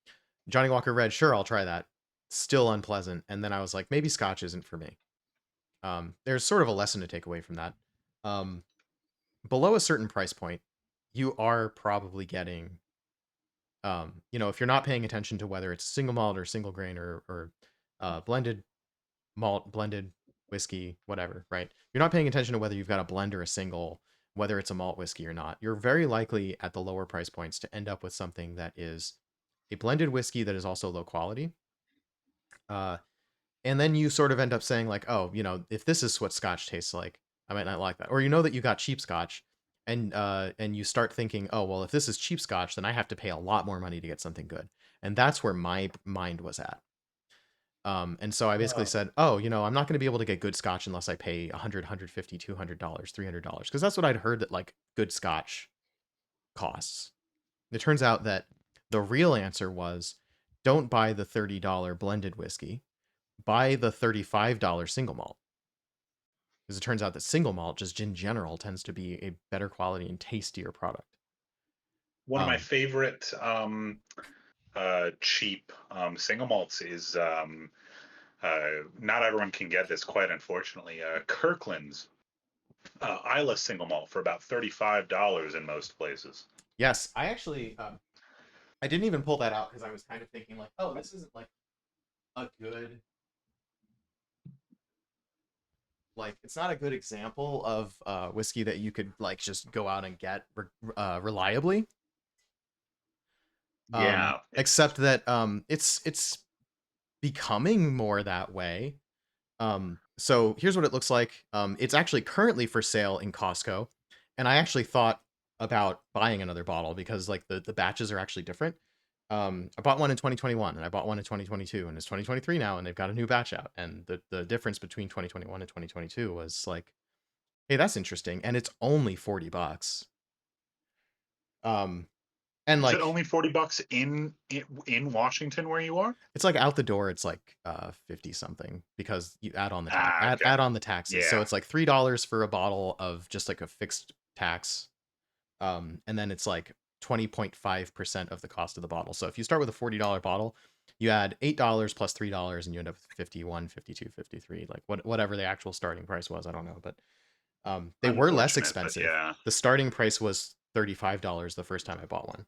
Johnny Walker Red, sure, I'll try that. Still unpleasant. And then I was like, maybe Scotch isn't for me. There's sort of a lesson to take away from that. Um, Below a certain price point, you are probably getting, if you're not paying attention to whether it's single malt or single grain or blended malt, blended whiskey, whatever, right? You're not paying attention to whether you've got a blend or a single, whether it's a malt whiskey or not. You're very likely at the lower price points to end up with something that is a blended whiskey that is also low quality. Uh, and then you sort of end up saying like, oh, if this is what Scotch tastes like, I might not like that. Or that you got cheap Scotch, and you start thinking, oh well, if this is cheap Scotch, then I have to pay a lot more money to get something good, and that's where my mind was at. And so I basically said, oh, I'm not going to be able to get good Scotch unless I pay $100, $150, $200, $300, because that's what I'd heard that like good Scotch costs. It turns out that the real answer was, don't buy the $30 blended whiskey, buy the $35 single malt. Because it turns out that single malt, just in general, tends to be a better quality and tastier product. One of my favorite cheap single malts is not everyone can get this, quite unfortunately. Kirkland's Isla single malt for about $35 in most places. Yes, I actually I didn't even pull that out because I was kind of thinking like, oh, this isn't like a good, like it's not a good example of whiskey that you could like just go out and get reliably. Yeah, except that it's becoming more that way. So here's what it looks like. It's actually currently for sale in Costco, and I actually thought about buying another bottle because like the batches are actually different. I bought one in 2021 and I bought one in 2022, and it's 2023 now, and they've got a new batch out, and the difference between 2021 and 2022 was like, hey, that's interesting, and it's only $40. And is like, it only $40 in Washington where you are? it's like out the door, it's like 50 something because you add on the Okay. add on the taxes. Yeah. So it's like $3 for a bottle of just like a fixed tax. And then it's like 20.5% of the cost of the bottle. So if you start with a $40 bottle, you add $8 plus $3 and you end up with 51, 52, 53, like whatever the actual starting price was. I don't know, but they were less expensive. Yeah. The starting price was $35 the first time I bought one.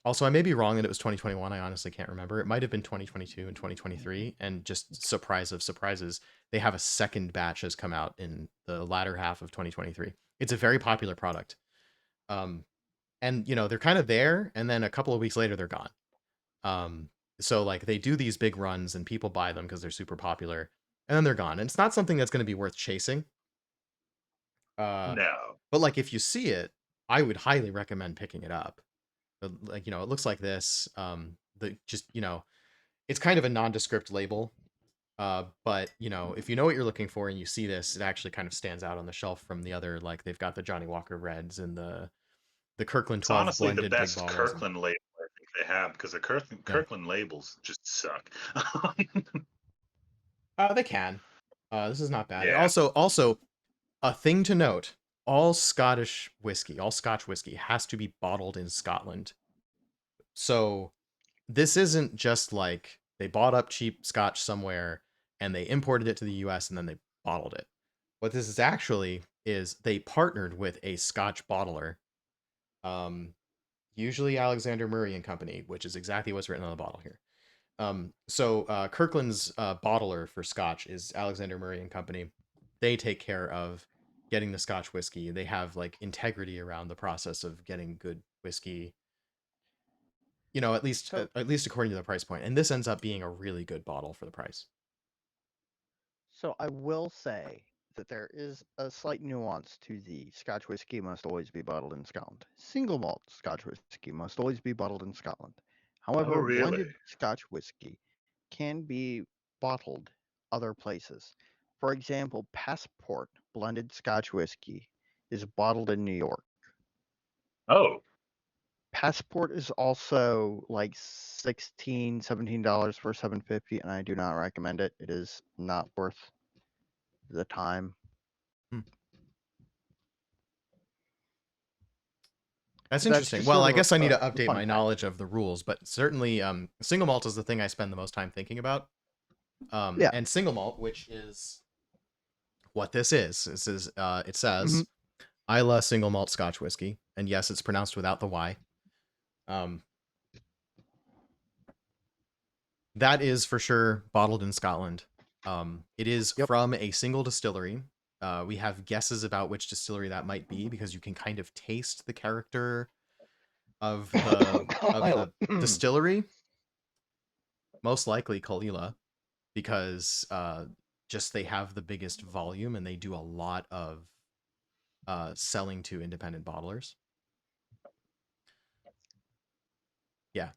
Also, I may be wrong that it was 2021. I honestly can't remember. It might have been 2022 and 2023. And just surprise of surprises, they have a second batch has come out in the latter half of 2023. It's a very popular product. And they're kind of there, and then a couple of weeks later they're gone. So like they do these big runs and people buy them because they're super popular, and then they're gone. And it's not something that's going to be worth chasing. No. But like if you see it, I would highly recommend picking it up. Like, it looks like this. It's kind of a nondescript label. But if you know what you're looking for and you see this, it actually kind of stands out on the shelf from the other, like they've got the Johnny Walker Reds and the Kirkland 12 honestly blended the best big bottles. Kirkland label I think they have, because the Kirkland labels just suck. They can. This is not bad. Yeah. Also a thing to note, all Scotch whiskey has to be bottled in Scotland. So this isn't just like they bought up cheap Scotch somewhere and they imported it to the US and then they bottled it. What this is actually is they partnered with a Scotch bottler, usually Alexander Murray and Company, which is exactly what's written on the bottle here. So Kirkland's bottler for Scotch is Alexander Murray and Company. They take care of getting the Scotch whiskey. They have like integrity around the process of getting good whiskey. At least according to the price point. And this ends up being a really good bottle for the price. So I will say that there is a slight nuance to the Scotch whisky must always be bottled in Scotland. Single malt Scotch whisky must always be bottled in Scotland. However, blended Scotch whisky can be bottled other places. For example, Passport blended Scotch whisky is bottled in New York. Oh. Passport is also like $16, $17 for 750, and I do not recommend it. It is not worth the time. That's interesting. Well, I guess I need to update my knowledge of the rules, but certainly single malt is the thing I spend the most time thinking about. Yeah. And single malt, which is what this is. This is it says Isla single malt Scotch whiskey, and yes, it's pronounced without the Y. That is for sure bottled in Scotland. It is from a single distillery. We have guesses about which distillery that might be because you can kind of taste the character of the distillery. Most likely Kalila, because just they have the biggest volume and they do a lot of selling to independent bottlers. Yeah.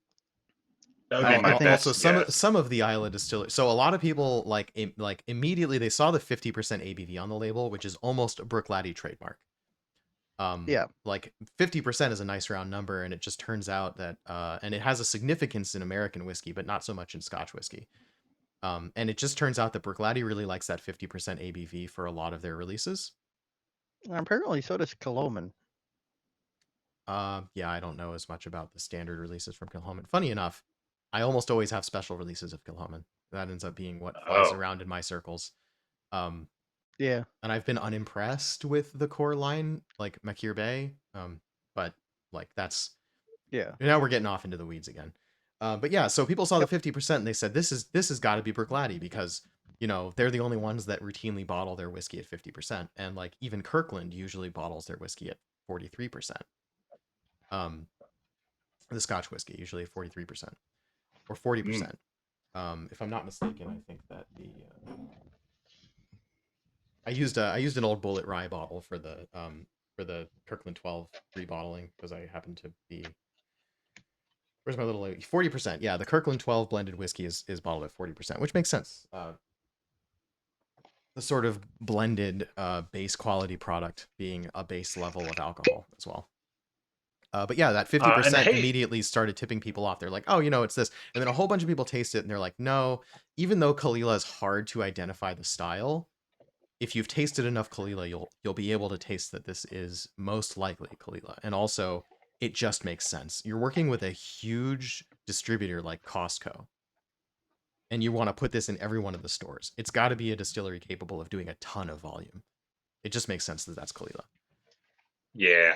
That would be my also best guess. some of the Isla distillery. So a lot of people like immediately they saw the 50% ABV on the label, which is almost a Bruichladdich trademark. Yeah. Like 50% is a nice round number, and it just turns out that and it has a significance in American whiskey, but not so much in Scotch whiskey. And it just turns out that Bruichladdich really likes that 50% ABV for a lot of their releases. Apparently, so does Kilchoman. Yeah, I don't know as much about the standard releases from Kilchoman. Funny enough, I almost always have special releases of Kilchoman. That ends up being what flies around in my circles. Yeah. And I've been unimpressed with the core line, like Makir Bay. But like that's now we're getting off into the weeds again. But yeah, so people saw the 50% and they said this has got to be Bruichladdich because they're the only ones that routinely bottle their whiskey at 50%, and like even Kirkland usually bottles their whiskey at 43%. The Scotch whiskey usually 43% or 40%. If I'm not mistaken, I think that I used an old Bullet Rye bottle for the Kirkland 12 rebottling because I happen to be. Where's my little 40%? Yeah, the Kirkland 12 blended whiskey is bottled at 40%, which makes sense. The sort of blended base quality product being a base level of alcohol as well. But yeah, that 50% immediately started tipping people off. They're like, oh, it's this. And then a whole bunch of people taste it and they're like, no, even though Caol Ila is hard to identify the style, if you've tasted enough Caol Ila, you'll be able to taste that this is most likely Caol Ila. And also, it just makes sense. You're working with a huge distributor like Costco, and you want to put this in every one of the stores. It's got to be a distillery capable of doing a ton of volume. It just makes sense that that's Caol Ila. Yeah.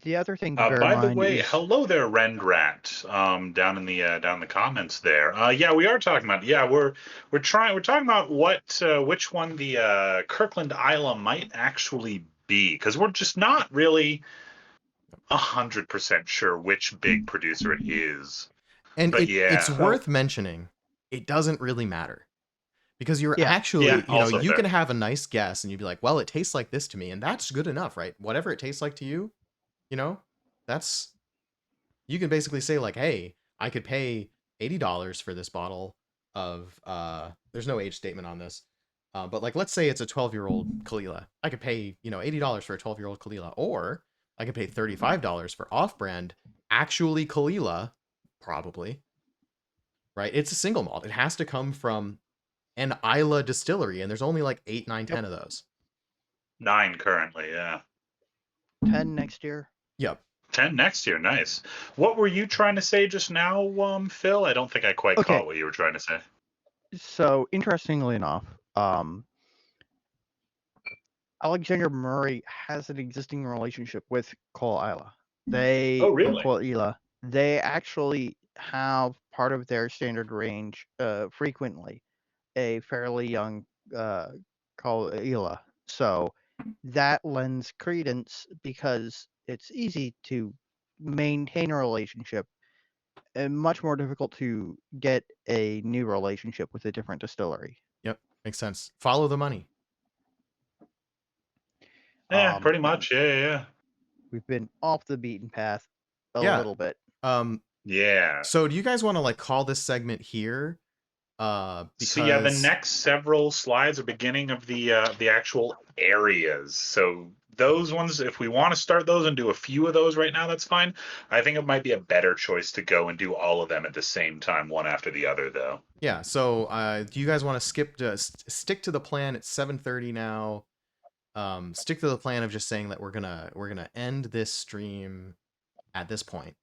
The other thing to bear by in mind the way, is... hello there, Rendrat, down in the comments there. Yeah, we are talking about. Yeah, we're talking about which one the Kirkland Isla might actually be, because we're just not really 100% sure which big producer it is. And but it's worth mentioning. It doesn't really matter. Because you're actually, you can have a nice guess and you'd be like, well, it tastes like this to me. And that's good enough, right? Whatever it tastes like to you, that's, you can basically say like, hey, I could pay $80 for this bottle of, there's no age statement on this. But like, let's say it's a 12-year-old Caol Ila. I could pay, $80 for a 12-year-old Caol Ila. Or I could pay $35 for off-brand, actually Caol Ila, probably. Right? It's a single malt. It has to come from an Isla distillery, and there's only like 8, 9, 10 of those. 9 currently, yeah. 10 next year. Yep. 10 next year, nice. What were you trying to say just now, Phill? I don't think I quite caught what you were trying to say. So, interestingly enough, Alexander Murray has an existing relationship with Caol Ila. Caol Ila, they actually have part of their standard range frequently a fairly young Caol Ila. So that lends credence because it's easy to maintain a relationship and much more difficult to get a new relationship with a different distillery. Yep, makes sense. Follow the money. Yeah, pretty much. Yeah. We've been off the beaten path a little bit. Yeah. So do you guys want to like call this segment here? Because so yeah, the next several slides are beginning of the actual areas. So those ones, if we want to start those and do a few of those right now, that's fine. I think it might be a better choice to go and do all of them at the same time, one after the other, though. Yeah. So do you guys want to stick to the plan? It's 7:30 now. Stick to the plan of just saying that we're gonna end this stream at this point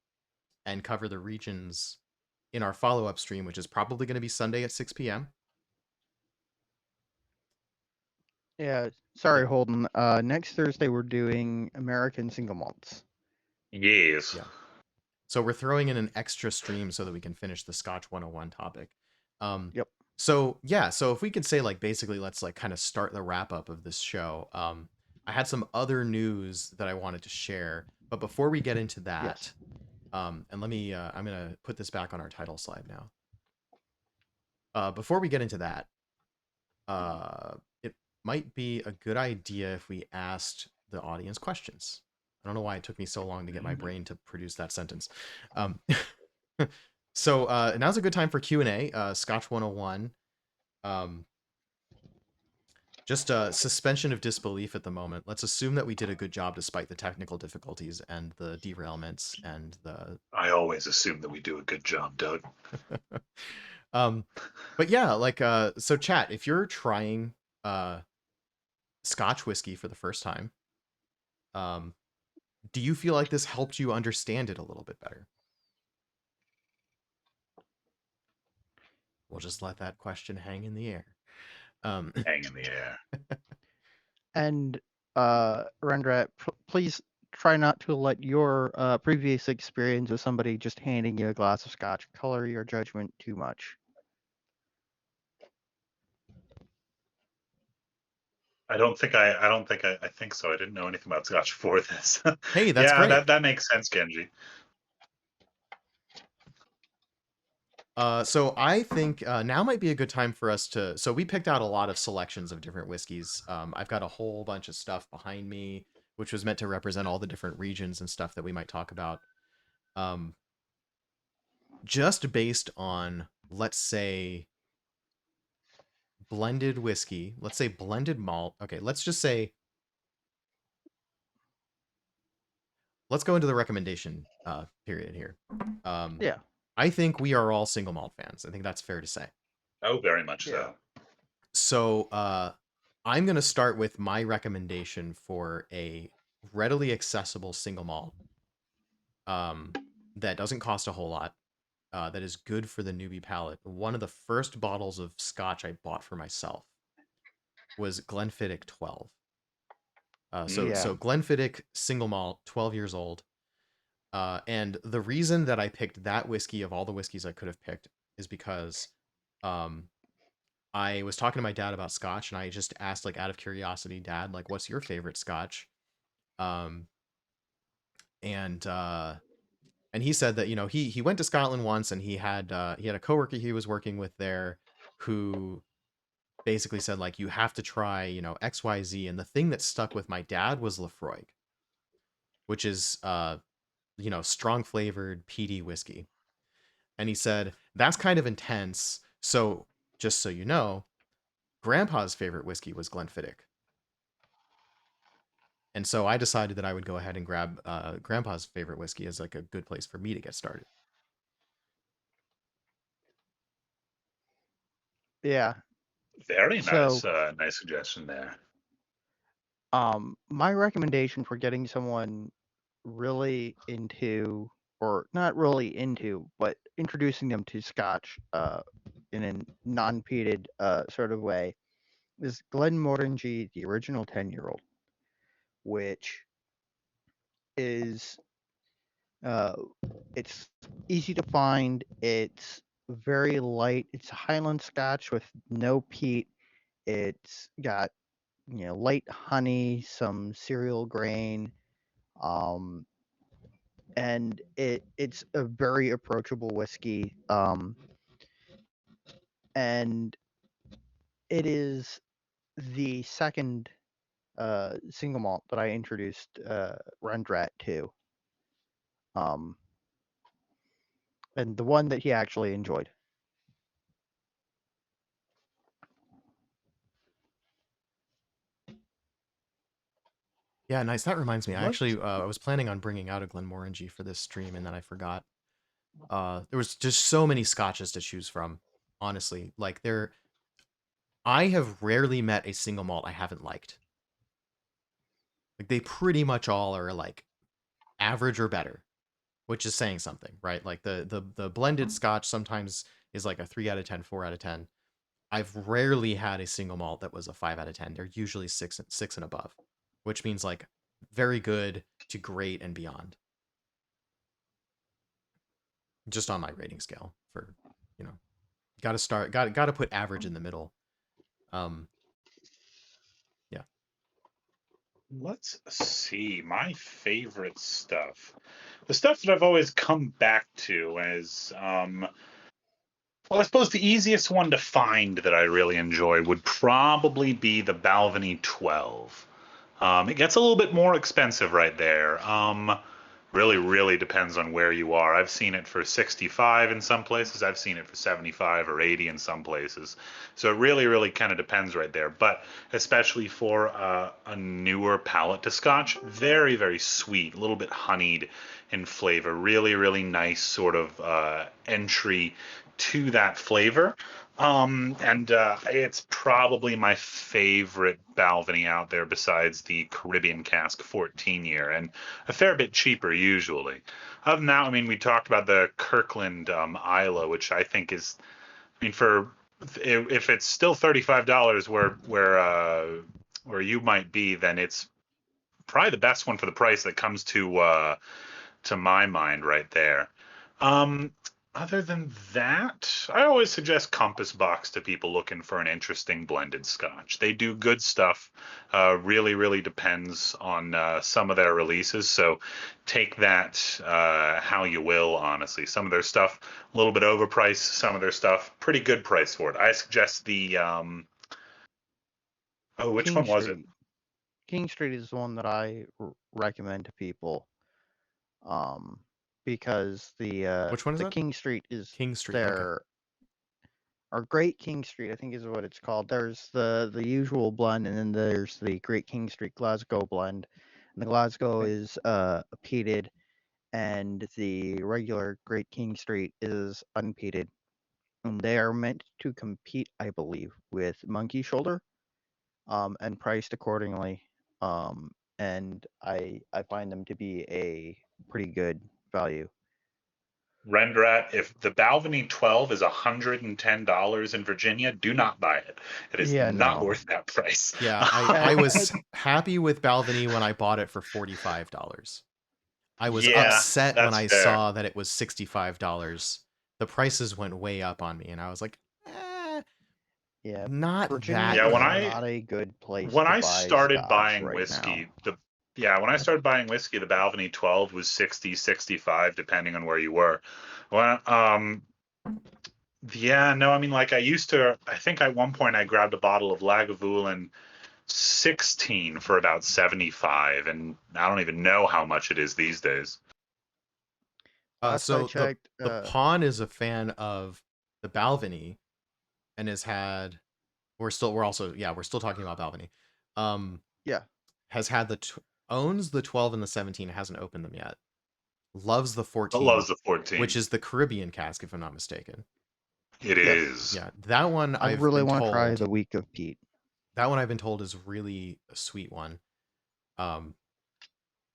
and cover the regions in our follow-up stream, which is probably going to be Sunday at 6 p.m. Yeah, sorry, Holden. Next Thursday we're doing American single malts. Yes. Yeah. So we're throwing in an extra stream so that we can finish the Scotch 101 topic. Yep. So yeah, so if we could say like basically let's like kind of start the wrap up of this show. I had some other news that I wanted to share, but before we get into that, and let me I'm gonna put this back on our title slide now. Before we get into that, might be a good idea if we asked the audience questions. I don't know why it took me so long to get my brain to produce that sentence. So now's a good time for Q&A. Scotch 101. Just a suspension of disbelief at the moment. Let's assume that we did a good job despite the technical difficulties and the derailments and the... I always assume that we do a good job, Doug. But yeah, like, so chat, if you're trying Scotch whiskey for the first time, do you feel like this helped you understand it a little bit better? We'll just let that question hang in the air. Hang in the air. And Rendra, please try not to let your previous experience with somebody just handing you a glass of scotch color your judgment too much. I think so. I didn't know anything about Scotch before this. Hey, that's yeah, great. that makes sense, Genji. So I think now might be a good time for us to... So we picked out a lot of selections of different whiskeys. I've got a whole bunch of stuff behind me, which was meant to represent all the different regions and stuff that we might talk about. Just based on, let's say, blended whiskey. Let's say blended malt. Okay, let's just say... Let's go into the recommendation period here. Yeah. I think we are all single malt fans. I think that's fair to say. Oh, very much so. So I'm going to start with my recommendation for a readily accessible single malt that doesn't cost a whole lot, that is good for the newbie palate. One of the first bottles of scotch I bought for myself was Glenfiddich 12. So Glenfiddich single malt, 12 years old. And the reason that I picked that whiskey of all the whiskeys I could have picked is because I was talking to my dad about scotch, and I just asked, like, out of curiosity, Dad, like, what's your favorite scotch? And he said that, you know, he went to Scotland once, and he had a coworker he was working with there who basically said, like, you have to try, you know, XYZ. And the thing that stuck with my dad was Laphroaig, which is you know, strong flavored peaty whiskey. And he said, that's kind of intense. So just so you know, Grandpa's favorite whiskey was Glenfiddich. And so I decided that I would go ahead and grab Grandpa's favorite whiskey as like a good place for me to get started. Yeah. Very nice. Nice suggestion there. My recommendation for getting someone really into, or not really into, but introducing them to Scotch in a non-peated sort of way is Glenmorangie, the original 10-year-old, which is it's easy to find. It's very light. It's Highland Scotch with no peat. It's got, you know, light honey, some cereal grain, and it's a very approachable whiskey, and it is the second single malt that I introduced Rendrat to, and the one that he actually enjoyed. Yeah, nice. That reminds me. I actually I was planning on bringing out a Glenmorangie for this stream, and then I forgot. There was just so many scotches to choose from. Honestly, like I have rarely met a single malt I haven't liked. Like they pretty much all are like average or better, which is saying something, right? Like the blended scotch sometimes is like a 3 out of 10, 4 out of 10. I've rarely had a single malt that was a 5 out of 10. They're usually six and above, which means like very good to great and beyond. Just on my rating scale for, you know, got to put average in the middle. Yeah. Let's see. My favorite stuff. The stuff that I've always come back to is well, Well, I suppose the easiest one to find that I really enjoy would probably be the Balvenie 12. It gets a little bit more expensive right there. Really, really depends on where you are. I've seen it for 65 in some places. I've seen it for 75 or 80 in some places. So it really, really kind of depends right there. But especially for a newer palate to Scotch, very, very sweet, a little bit honeyed in flavor. Really, really nice sort of entry to that flavor. And it's probably my favorite Balvenie out there besides the Caribbean Cask 14 year, and a fair bit cheaper usually. Other than that, I mean, we talked about the Kirkland Isla, which I think is, I mean, for if it's still $35 where you might be, then it's probably the best one for the price that comes to my mind right there. Um, Other than that, I always suggest Compass Box to people looking for an interesting blended scotch. They do good stuff. Really, really depends on some of their releases. So take that how you will, honestly. Some of their stuff a little bit overpriced. Some of their stuff pretty good price for it. I suggest the which King one was it? Street. King Street is the one that I recommend to people, because Which one is the that? King Street is King Street. their Okay. or Great King Street, I think is what it's called. There's the usual blend, and then there's the Great King Street Glasgow blend. And the Glasgow is peated, and the regular Great King Street is unpeated. And they are meant to compete, I believe, with Monkey Shoulder, and priced accordingly. And I find them to be a pretty good value. Rendrat, if the Balvenie 12 is $110 in Virginia, do not buy it. It is not worth that price. Yeah, I was happy with Balvenie when I bought it for $45. I was upset when I saw that it was $65. The prices went way up on me, and I was like, yeah, not Virginia that is good. not a good place when to I buy started Scotch buying right whiskey, now. when I started buying whiskey, the Balvenie 12 was 60, 65, depending on where you were. Well, yeah, no, I mean, like I think at one point I grabbed a bottle of Lagavulin 16 for about 75, and I don't even know how much it is these days. Last I checked, the Pawn is a fan of the Balvenie, and has had. We're still talking about Balvenie. Yeah. Has had owns the 12 and the 17, hasn't opened them yet. Loves the 14. Loves the 14, which is the Caribbean cask, if I'm not mistaken. It is. Yeah, that one I really want to try the Week of Peat. That one I've been told is really a sweet one.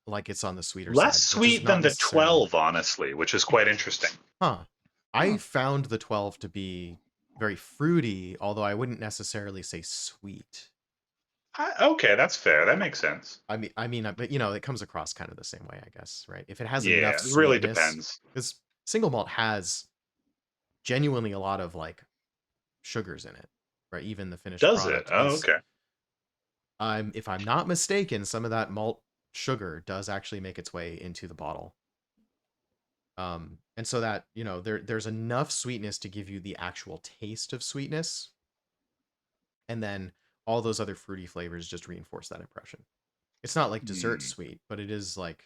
Like it's on the sweeter side. Less sweet than the 12, honestly, which is quite interesting. I found the 12 to be very fruity, although I wouldn't necessarily say sweet. Okay, that's fair. That makes sense. I mean, but it comes across kind of the same way, I guess, right? If it has enough sweetness, it really depends. Because single malt has genuinely a lot of like sugars in it, right? Even the finished product. Does it? Oh, okay. If I'm not mistaken, some of that malt sugar does actually make its way into the bottle. And so that, there's enough sweetness to give you the actual taste of sweetness. And then all those other fruity flavors just reinforce that impression. It's not like dessert sweet, but it is like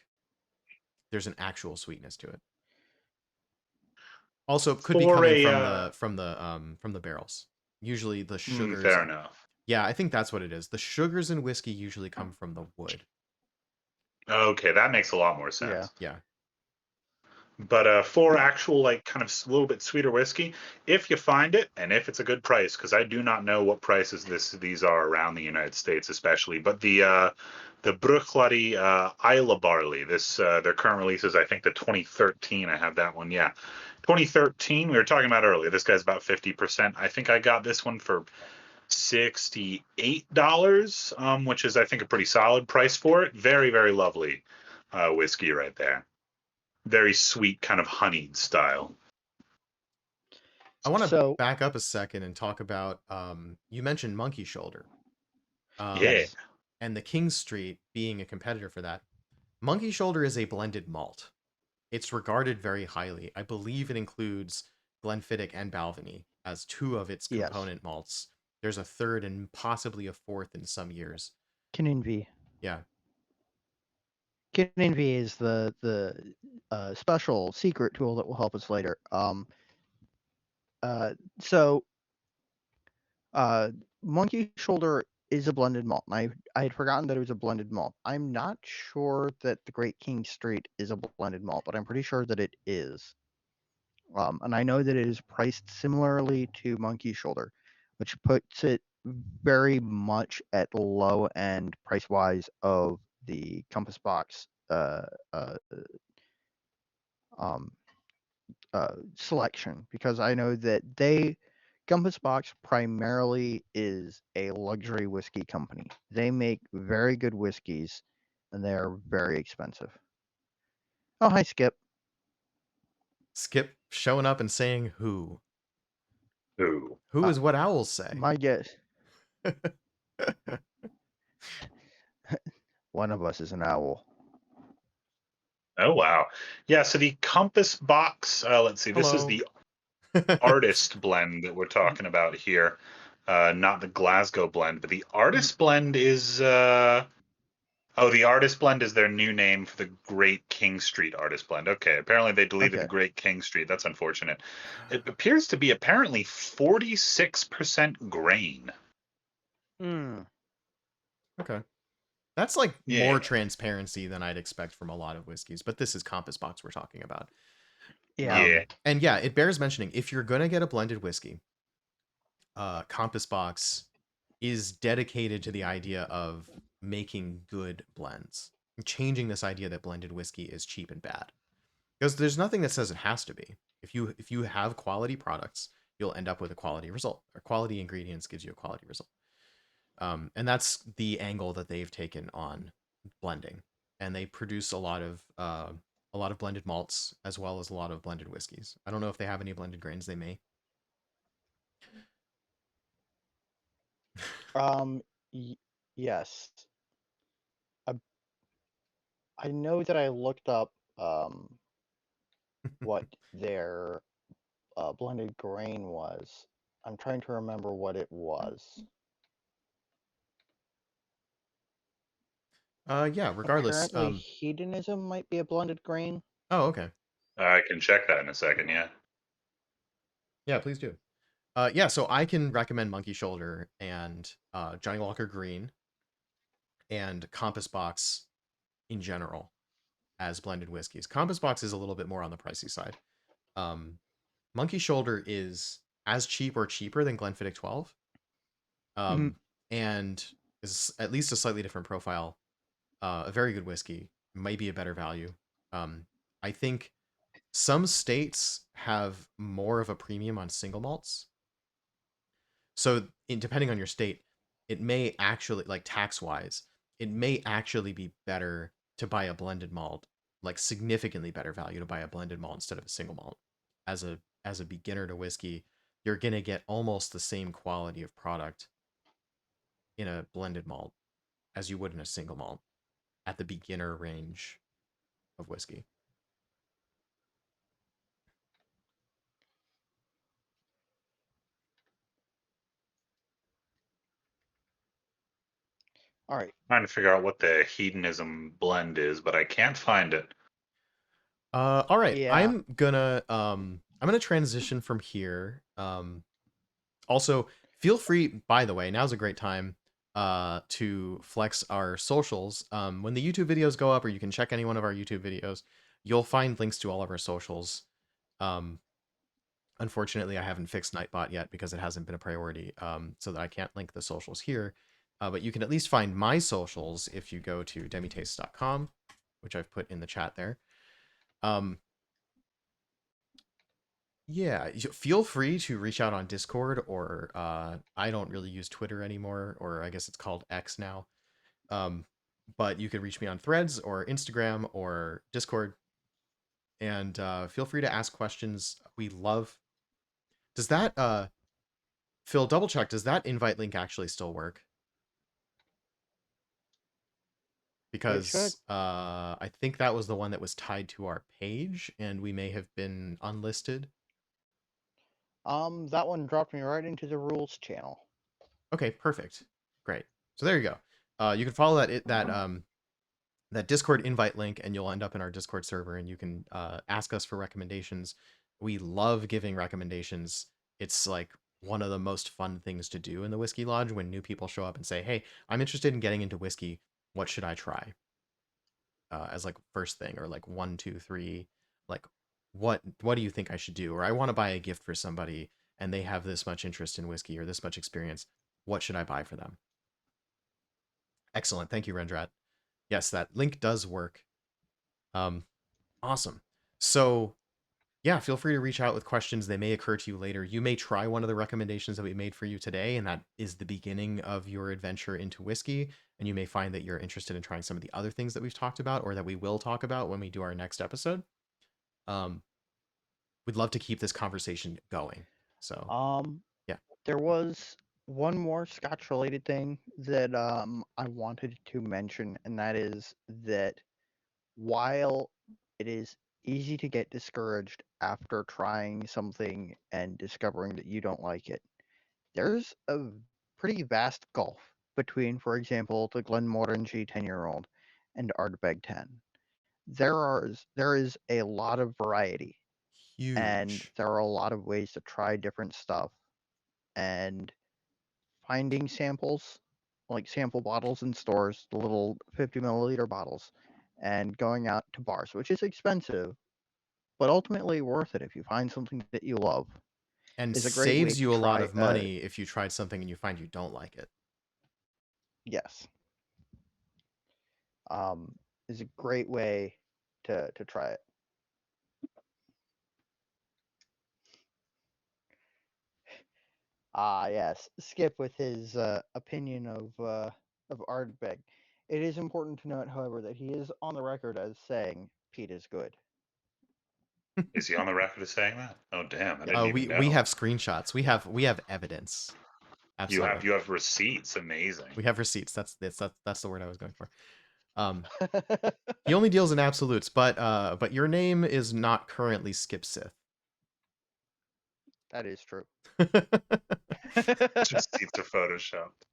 there's an actual sweetness to it. Also, it could be coming from the barrels. Usually the sugars. Fair enough. Yeah, I think that's what it is. The sugars in whiskey usually come from the wood. Okay, that makes a lot more sense. Yeah. But for actual, like, kind of a little bit sweeter whiskey, if you find it, and if it's a good price, because I do not know what prices these are around the United States, especially. But the Bruichladdich Isla Barley, their current release is, I think, the 2013. I have that one. Yeah, 2013. We were talking about earlier. This guy's about 50%. I think I got this one for $68, which is, I think, a pretty solid price for it. Very, very lovely whiskey right there. Very sweet, kind of honeyed style. I want to back up a second and talk about, you mentioned Monkey Shoulder. Yes. And the King Street being a competitor for that. Monkey Shoulder is a blended malt. It's regarded very highly. I believe it includes Glenfiddich and Balvenie as two of its Yes. component malts. There's a third and possibly a fourth in some years. Kinninvie. Yeah. Kinninvie is the special secret tool that will help us later. So Monkey Shoulder is a blended malt. I had forgotten that it was a blended malt. I'm not sure that the Great King Street is a blended malt, but I'm pretty sure that it is. And I know that it is priced similarly to Monkey Shoulder, which puts it very much at the low end price-wise of the Compass Box selection, because I know that Compass Box primarily is a luxury whiskey company. They make very good whiskeys, and they are very expensive. Oh, hi, Skip. Skip showing up and saying who. Who? Who is what owls say. My guess. One of us is an owl. Oh, wow. Yeah, so the Compass Box, let's see, this is the artist blend that we're talking about here. Not the Glasgow blend, but the artist blend is... the artist blend is their new name for the Great King Street artist blend. Okay, apparently they deleted the Great King Street. That's unfortunate. It appears to be apparently 46% grain. Okay. That's like Yeah. more transparency than I'd expect from a lot of whiskeys, but this is Compass Box we're talking about. Yeah. And yeah, it bears mentioning, if you're going to get a blended whiskey, Compass Box is dedicated to the idea of making good blends, changing this idea that blended whiskey is cheap and bad. Because there's nothing that says it has to be. If you have quality products, you'll end up with a quality result. Or quality ingredients gives you a quality result. And that's the angle that they've taken on blending. And they produce a lot of blended malts as well as a lot of blended whiskeys. I don't know if they have any blended grains. They may. Yes. I know that I looked up what their blended grain was. I'm trying to remember what it was. Yeah, regardless. Apparently, hedonism might be a blended grain. Oh, okay. I can check that in a second, yeah. Yeah, please do. Yeah, so I can recommend Monkey Shoulder and Johnny Walker Green and Compass Box in general as blended whiskeys. Compass Box is a little bit more on the pricey side. Monkey Shoulder is as cheap or cheaper than Glenfiddich 12. And is at least a slightly different profile. A very good whiskey, maybe a better value. I think some states have more of a premium on single malts. So depending on your state, it may actually, like tax-wise, it may actually be better to buy a blended malt, like significantly better value to buy a blended malt instead of a single malt. As a beginner to whiskey, you're gonna get almost the same quality of product in a blended malt as you would in a single malt at the beginner range of whiskey. All right. I'm trying to figure out what the hedonism blend is, but I can't find it. All right. Yeah. I'm gonna transition from here. Also, feel free, by the way, now's a great time to flex our socials. When the YouTube videos go up, or you can check any one of our YouTube videos, you'll find links to all of our socials. Unfortunately, I haven't fixed Nightbot yet because it hasn't been a priority, so that I can't link the socials here. But you can at least find my socials if you go to DemiTastes.com, which I've put in the chat there. Yeah, feel free to reach out on Discord, or I don't really use Twitter anymore, or I guess it's called X now. But you could reach me on Threads or Instagram or Discord, and feel free to ask questions. We love. Does that Phill, double check? Does that invite link actually still work? Because I think that was the one that was tied to our page, and we may have been unlisted. That one dropped me right into the rules channel. Okay, perfect. Great. So there you go. You can follow that Discord invite link, and you'll end up in our Discord server, and you can ask us for recommendations. We love giving recommendations. It's like one of the most fun things to do in the Whiskey Lodge when new people show up and say, "Hey, I'm interested in getting into whiskey. What should I try?" As like first thing, or like 1, 2, 3, like what do you think I should do? Or I want to buy a gift for somebody, and they have this much interest in whiskey or this much experience. What should I buy for them? Excellent. Thank you, Rendrat. Yes, that link does work. Awesome. So yeah, feel free to reach out with questions. They may occur to you later. You may try one of the recommendations that we made for you today, and that is the beginning of your adventure into whiskey. And you may find that you're interested in trying some of the other things that we've talked about, or that we will talk about when we do our next episode. Um, we'd love to keep this conversation going. So yeah, there was one more Scotch related thing that I wanted to mention, and that is that while it is easy to get discouraged after trying something and discovering that you don't like it, there's a pretty vast gulf between, for example, the Glenmorangie 10-year-old and Ardbeg 10. There is a lot of variety, and huge. there are a lot of ways to try different stuff, and finding samples, like sample bottles in stores, the little 50 milliliter bottles, and going out to bars, which is expensive, but ultimately worth it if you find something that you love, And is a great way saves to you a lot try. of money if you tried something and you find you don't like it. Yes, is a great way to try it. Yes, Skip with his opinion of Ardbeg. It is important to note, however, that he is on the record as saying Pete is good. Is he on the record as saying that? Oh, damn! I Yes. didn't We even we know. have screenshots. We have evidence. Absolutely. You have receipts. Amazing. We have receipts. That's the word I was going for. He only deals in absolutes, but your name is not currently Skip Sith. That is true. Receipts are photoshopped.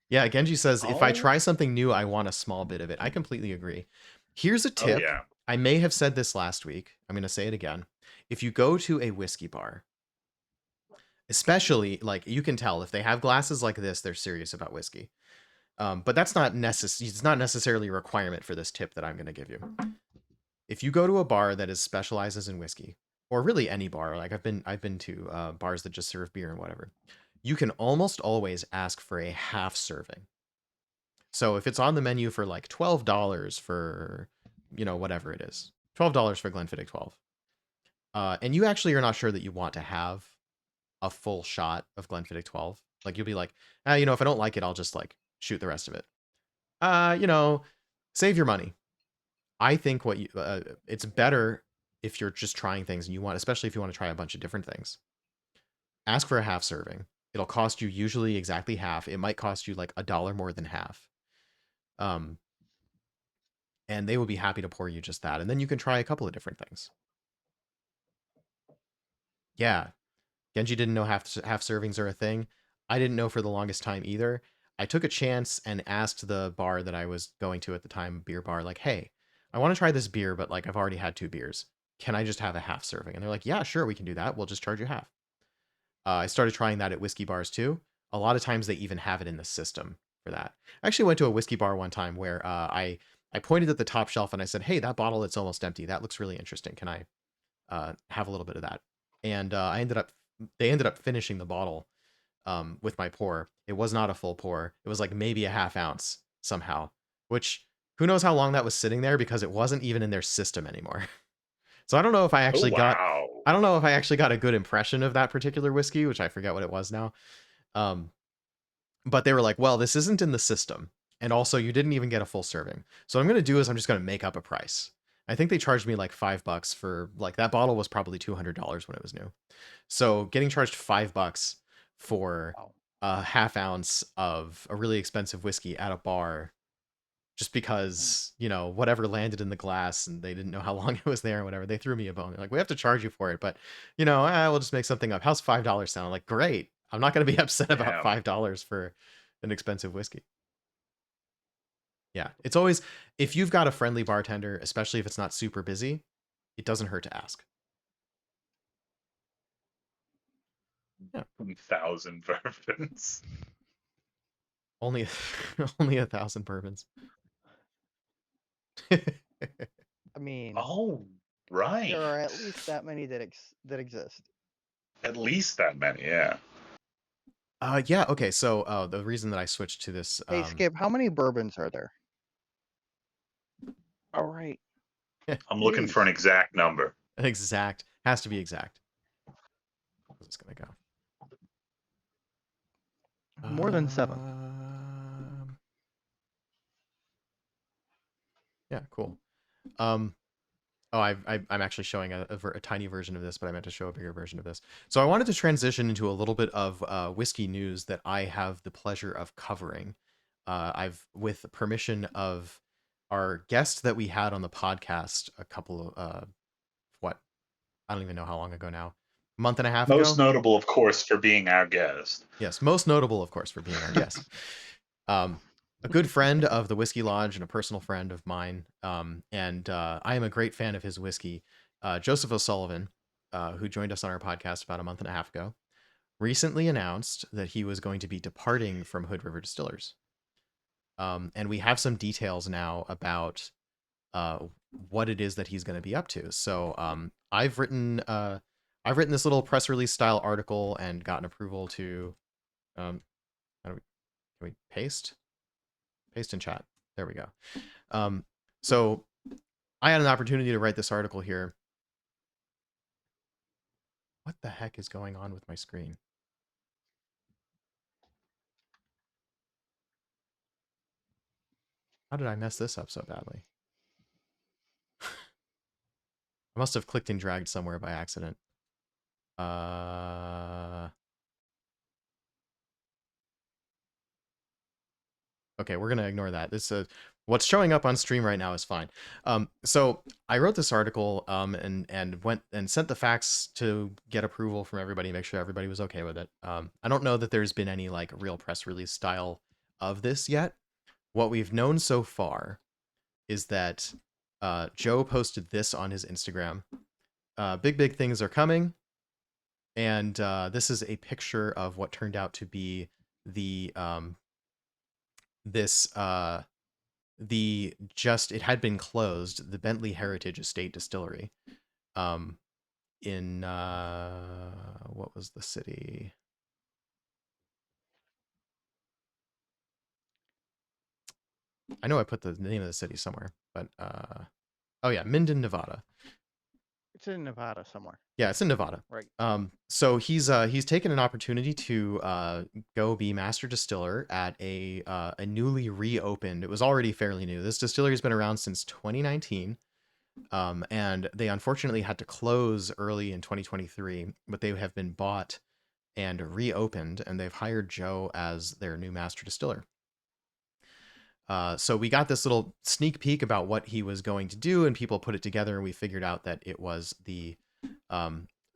Yeah, Genji says, if I Oh. try something new, I want a small bit of it. I completely agree. Here's a tip. Oh, yeah. I may have said this last week. I'm going to say it again. If you go to a whiskey bar, especially, like, you can tell if they have glasses like this, they're serious about whiskey. But that's not it's not necessarily a requirement for this tip that I'm going to give you. If you go to a bar that specializes in whiskey, or really any bar, like I've been to bars that just serve beer and whatever, you can almost always ask for a half serving. So if it's on the menu for like $12 for, whatever it is, $12 for Glenfiddich 12, and you actually are not sure that you want to have a full shot of Glenfiddich 12, like you'll be like, if I don't like it, I'll just like shoot the rest of it. Save your money. I think it's better if you're just trying things and you want, especially if you want to try a bunch of different things, ask for a half serving. It'll cost you usually exactly half. It might cost you like $1 more than half. And they will be happy to pour you just that. And then you can try a couple of different things. Yeah. Genji didn't know half servings are a thing. I didn't know for the longest time either. I took a chance and asked the bar that I was going to at the time, beer bar, like, hey, I want to try this beer, but like I've already had 2 beers. Can I just have a half serving? And they're like, yeah, sure, we can do that. We'll just charge you half. I started trying that at whiskey bars too. A lot of times they even have it in the system for that. I actually went to a whiskey bar one time where I pointed at the top shelf and I said, hey, that bottle that's almost empty, that looks really interesting. Can I have a little bit of that? And they ended up finishing the bottle with my pour. It was not a full pour. It was like maybe a half ounce somehow, which who knows how long that was sitting there because it wasn't even in their system anymore. So I don't know if I actually I don't know if I actually got a good impression of that particular whiskey, which I forget what it was now. But they were like, well, this isn't in the system. And also you didn't even get a full serving. So what I'm going to do is I'm just going to make up a price. I think they charged me like $5 for, like, that bottle was probably $200 when it was new. So getting charged $5 for a half ounce of a really expensive whiskey at a bar just because, you know, whatever landed in the glass and they didn't know how long it was there or whatever. They threw me a bone. They're like, we have to charge you for it, but, you know, we'll just make something up. How's $5 sound? I'm like, great. I'm not going to be upset about $5 for an expensive whiskey. Yeah, it's always, if you've got a friendly bartender, especially if it's not super busy, it doesn't hurt to ask. Yeah. 1,000 bourbons. Only 1,000 bourbons. I mean, oh, right. There are at least that many that exist. At least that many, yeah. Yeah, okay, so the reason that I switched to this... Hey, Skip, how many bourbons are there? All right. I'm looking for an exact number. An exact. Has to be exact. Where's this going to go? More than 7. Yeah, cool. Oh, I'm actually showing a tiny version of this, but I meant to show a bigger version of this. So I wanted to transition into a little bit of whiskey news that I have the pleasure of covering. With permission of our guest that we had on the podcast a couple of, I don't even know how long ago now. A month and a half ago? Most notable, of course, for being our guest. Yes, most notable, of course, for being our guest. A good friend of the Whiskey Lodge and a personal friend of mine. And I am a great fan of his whiskey. Joseph O'Sullivan, who joined us on our podcast about a month and a half ago, recently announced that he was going to be departing from Hood River Distillers. And we have some details now about what it is that he's going to be up to. So I've written this little press release style article and gotten approval to can we paste in chat? There we go. So I had an opportunity to write this article here. What the heck is going on with my screen? How did I mess this up so badly? I must have clicked and dragged somewhere by accident. Okay, we're gonna ignore that. This what's showing up on stream right now is fine. So I wrote this article and went and sent the facts to get approval from everybody, make sure everybody was okay with it. I don't know that there's been any like real press release style of this yet. What we've known so far is that Joe posted this on his Instagram. Big things are coming. And this is a picture of what turned out to be the it had been closed, the Bentley Heritage Estate Distillery, in what was the city? I know I put the name of the city somewhere, but oh yeah, Minden, Nevada. It's in Nevada somewhere. Yeah, it's in Nevada. Right. So he's taken an opportunity to go be master distiller at a newly reopened. It was already fairly new. This distillery has been around since 2019, and they unfortunately had to close early in 2023. But they have been bought and reopened, and they've hired Joe as their new master distiller. So we got this little sneak peek about what he was going to do, and people put it together, and we figured out that it was the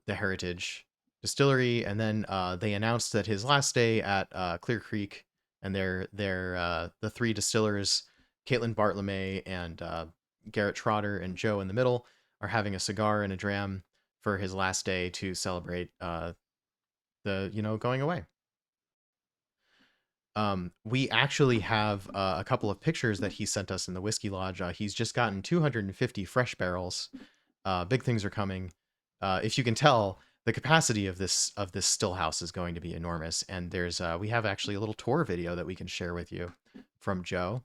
Heritage Distillery. And then they announced that his last day at Clear Creek, and the three distillers, Caitlin Bartlemay and Garrett Trotter and Joe in the middle, are having a cigar and a dram for his last day to celebrate going away. We actually have a couple of pictures that he sent us in the Whiskey Lodge. He's just gotten 250 fresh barrels. Big things are coming. If you can tell, the capacity of this still house is going to be enormous. And we have actually a little tour video that we can share with you from Joe.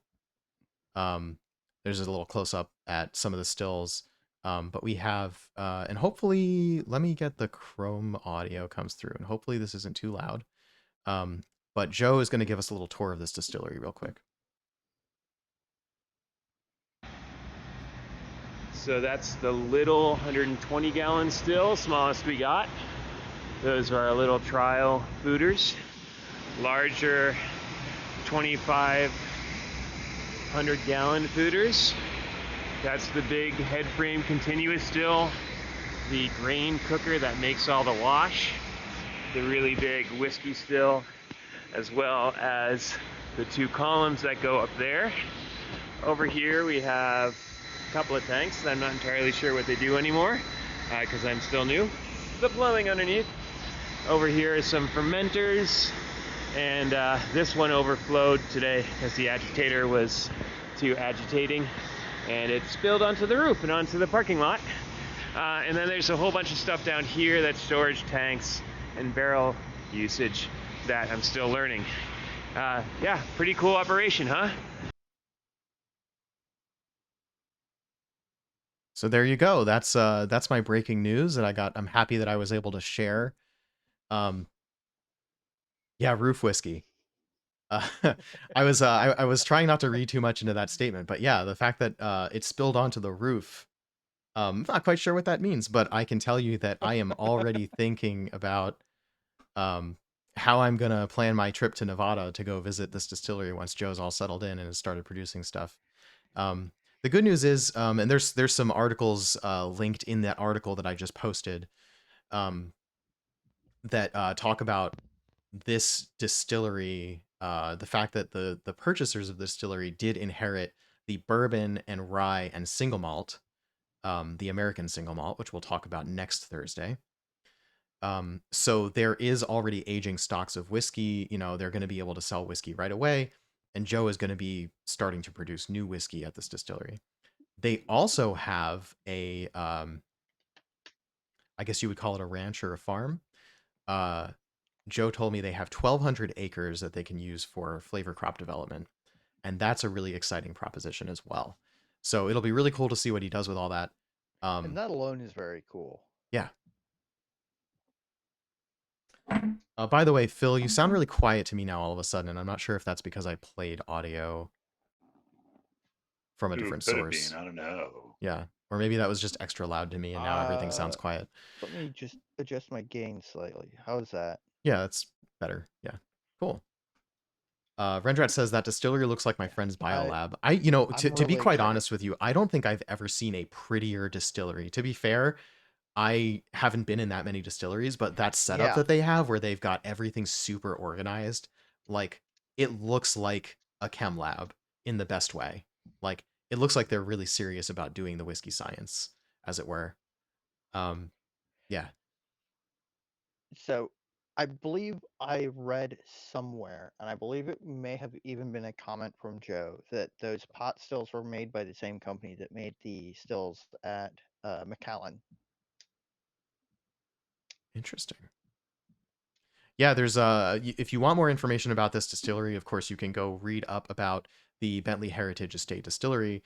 There's a little close up at some of the stills. But we have, and hopefully, let me get the Chrome audio comes through, and hopefully this isn't too loud. But Joe is going to give us a little tour of this distillery real quick. So that's the little 120-gallon still, smallest we got. Those are our little trial fooders. Larger 25 100-gallon foeders. That's the big head frame continuous still, the grain cooker that makes all the wash, the really big whiskey still, as well as the 2 columns that go up there. Over here we have a couple of tanks that I'm not entirely sure what they do anymore because I'm still new. The plumbing underneath. Over here is some fermenters, and this one overflowed today because the agitator was too agitating and it spilled onto the roof and onto the parking lot. And then there's a whole bunch of stuff down here that's storage tanks and barrel usage that I'm still learning. Yeah, pretty cool operation, huh? So there you go. That's my breaking news that I'm happy that I was able to share. Yeah, roof whiskey. I was trying not to read too much into that statement, but yeah, the fact that it spilled onto the roof, I'm not quite sure what that means, but I can tell you that I am already thinking about how I'm gonna plan my trip to Nevada to go visit this distillery once Joe's all settled in and has started producing stuff. The good news is, and there's some articles linked in that article that I just posted that talk about this distillery, the fact that the purchasers of the distillery did inherit the bourbon and rye and single malt, the American single malt, which we'll talk about next Thursday. So there is already aging stocks of whiskey. You know, they're going to be able to sell whiskey right away, and Joe is going to be starting to produce new whiskey at this distillery. They also have a, I guess you would call it a ranch or a farm. Joe told me they have 1,200 acres that they can use for flavor crop development, and that's a really exciting proposition as well. So it'll be really cool to see what he does with all that. And that alone is very cool. Yeah. By the way, Phil, you sound really quiet to me now all of a sudden, and I'm not sure if that's because I played audio from a different source. I don't know. Yeah. Or maybe that was just extra loud to me, and now everything sounds quiet. Let me just adjust my gain slightly. How's that? Yeah, that's better. Yeah. Cool. Rendrat says that distillery looks like my friend's biolab. To be quite honest with you, I don't think I've ever seen a prettier distillery. To be fair, I haven't been in that many distilleries, but that setup that they have where they've got everything super organized, like it looks like a chem lab in the best way. Like it looks like they're really serious about doing the whiskey science, as it were. Yeah. So I believe I read somewhere, and I believe it may have even been a comment from Joe, that those pot stills were made by the same company that made the stills at Macallan. Interesting. Yeah, there's if you want more information about this distillery, of course, you can go read up about the Bentley Heritage Estate Distillery.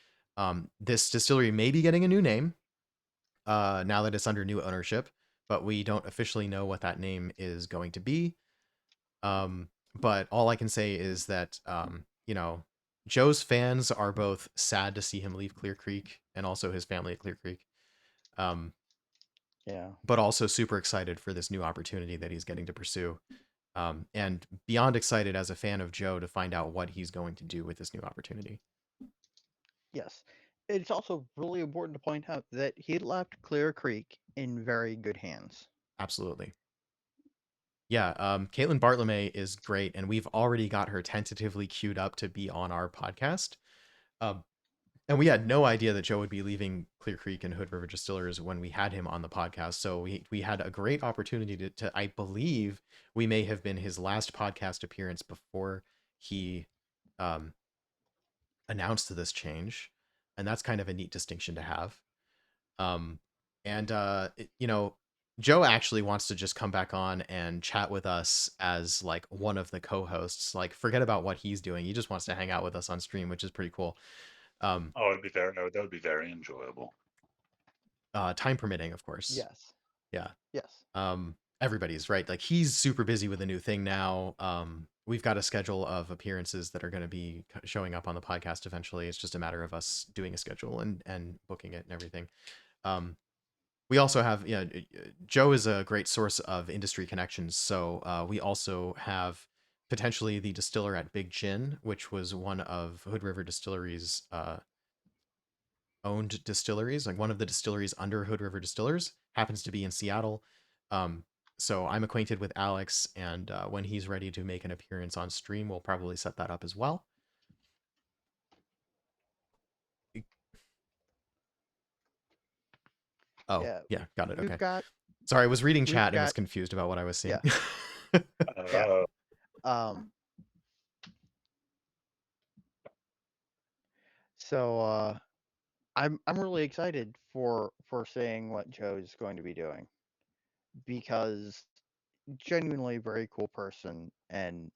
This distillery may be getting a new name now that it's under new ownership, but we don't officially know what that name is going to be. But all I can say is that, Joe's fans are both sad to see him leave Clear Creek and also his family at Clear Creek. Yeah. But also super excited for this new opportunity that he's getting to pursue. And beyond excited as a fan of Joe to find out what he's going to do with this new opportunity. Yes. It's also really important to point out that he left Clear Creek in very good hands. Absolutely. Yeah, Caitlin Bartlemay is great, and we've already got her tentatively queued up to be on our podcast. And we had no idea that Joe would be leaving Clear Creek and Hood River Distillers when we had him on the podcast. So we had a great opportunity to I believe we may have been his last podcast appearance before he announced this change. And that's kind of a neat distinction to have. Joe actually wants to just come back on and chat with us as like one of the co-hosts. Like forget about what he's doing. He just wants to hang out with us on stream, which is pretty cool. That would be very enjoyable. Time permitting, of course. Yes. Yeah. Yes. Everybody's right. Like he's super busy with a new thing now. We've got a schedule of appearances that are going to be showing up on the podcast eventually. It's just a matter of us doing a schedule and booking it and everything. We also have, Joe is a great source of industry connections. So we also have potentially the distiller at Big Gin, which was one of Hood River Distillery's owned distilleries. Like one of the distilleries under Hood River Distillers happens to be in Seattle. So I'm acquainted with Alex, and when he's ready to make an appearance on stream, we'll probably set that up as well. Oh, yeah, got it. Okay. Sorry, I was reading chat and was confused about what I was seeing. Yeah. So I'm really excited for seeing what Joe's going to be doing, because genuinely very cool person, and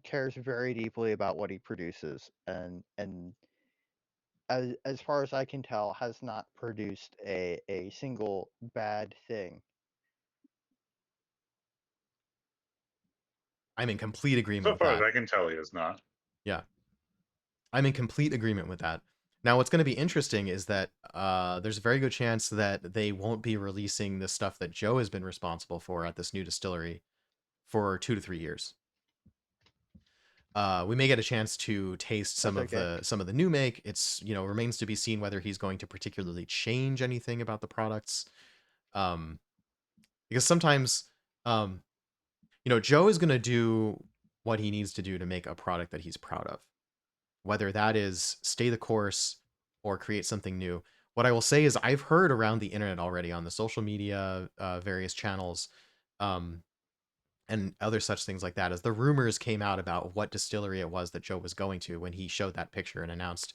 cares very deeply about what he produces, and as far as I can tell, has not produced a single bad thing. I'm in complete agreement with that. that. So far as I can tell, he is not. Yeah. I'm in complete agreement with that. Now, what's going to be interesting is that there's a very good chance that they won't be releasing the stuff that Joe has been responsible for at this new distillery for 2 to 3 years. We may get a chance to taste some of the new make. It's, remains to be seen whether he's going to particularly change anything about the products. Because sometimes, Joe is going to do what he needs to do to make a product that he's proud of, whether that is stay the course or create something new. What I will say is I've heard around the internet already on the social media, various channels, and other such things like that, as the rumors came out about what distillery it was that Joe was going to when he showed that picture and announced,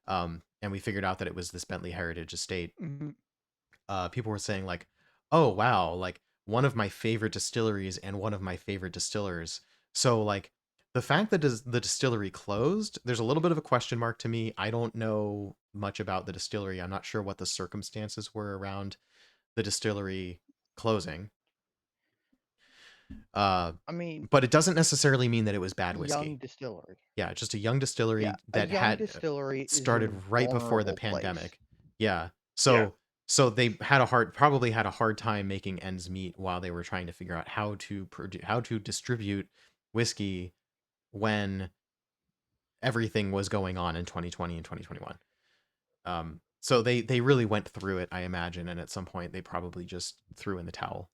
and we figured out that it was this Bentley Heritage Estate. Mm-hmm. People were saying like, oh, wow, like one of my favorite distilleries and one of my favorite distillers. So like the fact that the distillery closed, there's a little bit of a question mark to me. I don't know much about the distillery. I'm not sure what the circumstances were around the distillery closing. I mean, but it doesn't necessarily mean that it was bad whiskey. Young distillery. Yeah, just a young distillery that had distillery started right before the pandemic. Place. Yeah. So they probably had a hard time making ends meet while they were trying to figure out how to distribute whiskey when everything was going on in 2020 and 2021. So they really went through it, I imagine, and at some point they probably just threw in the towel.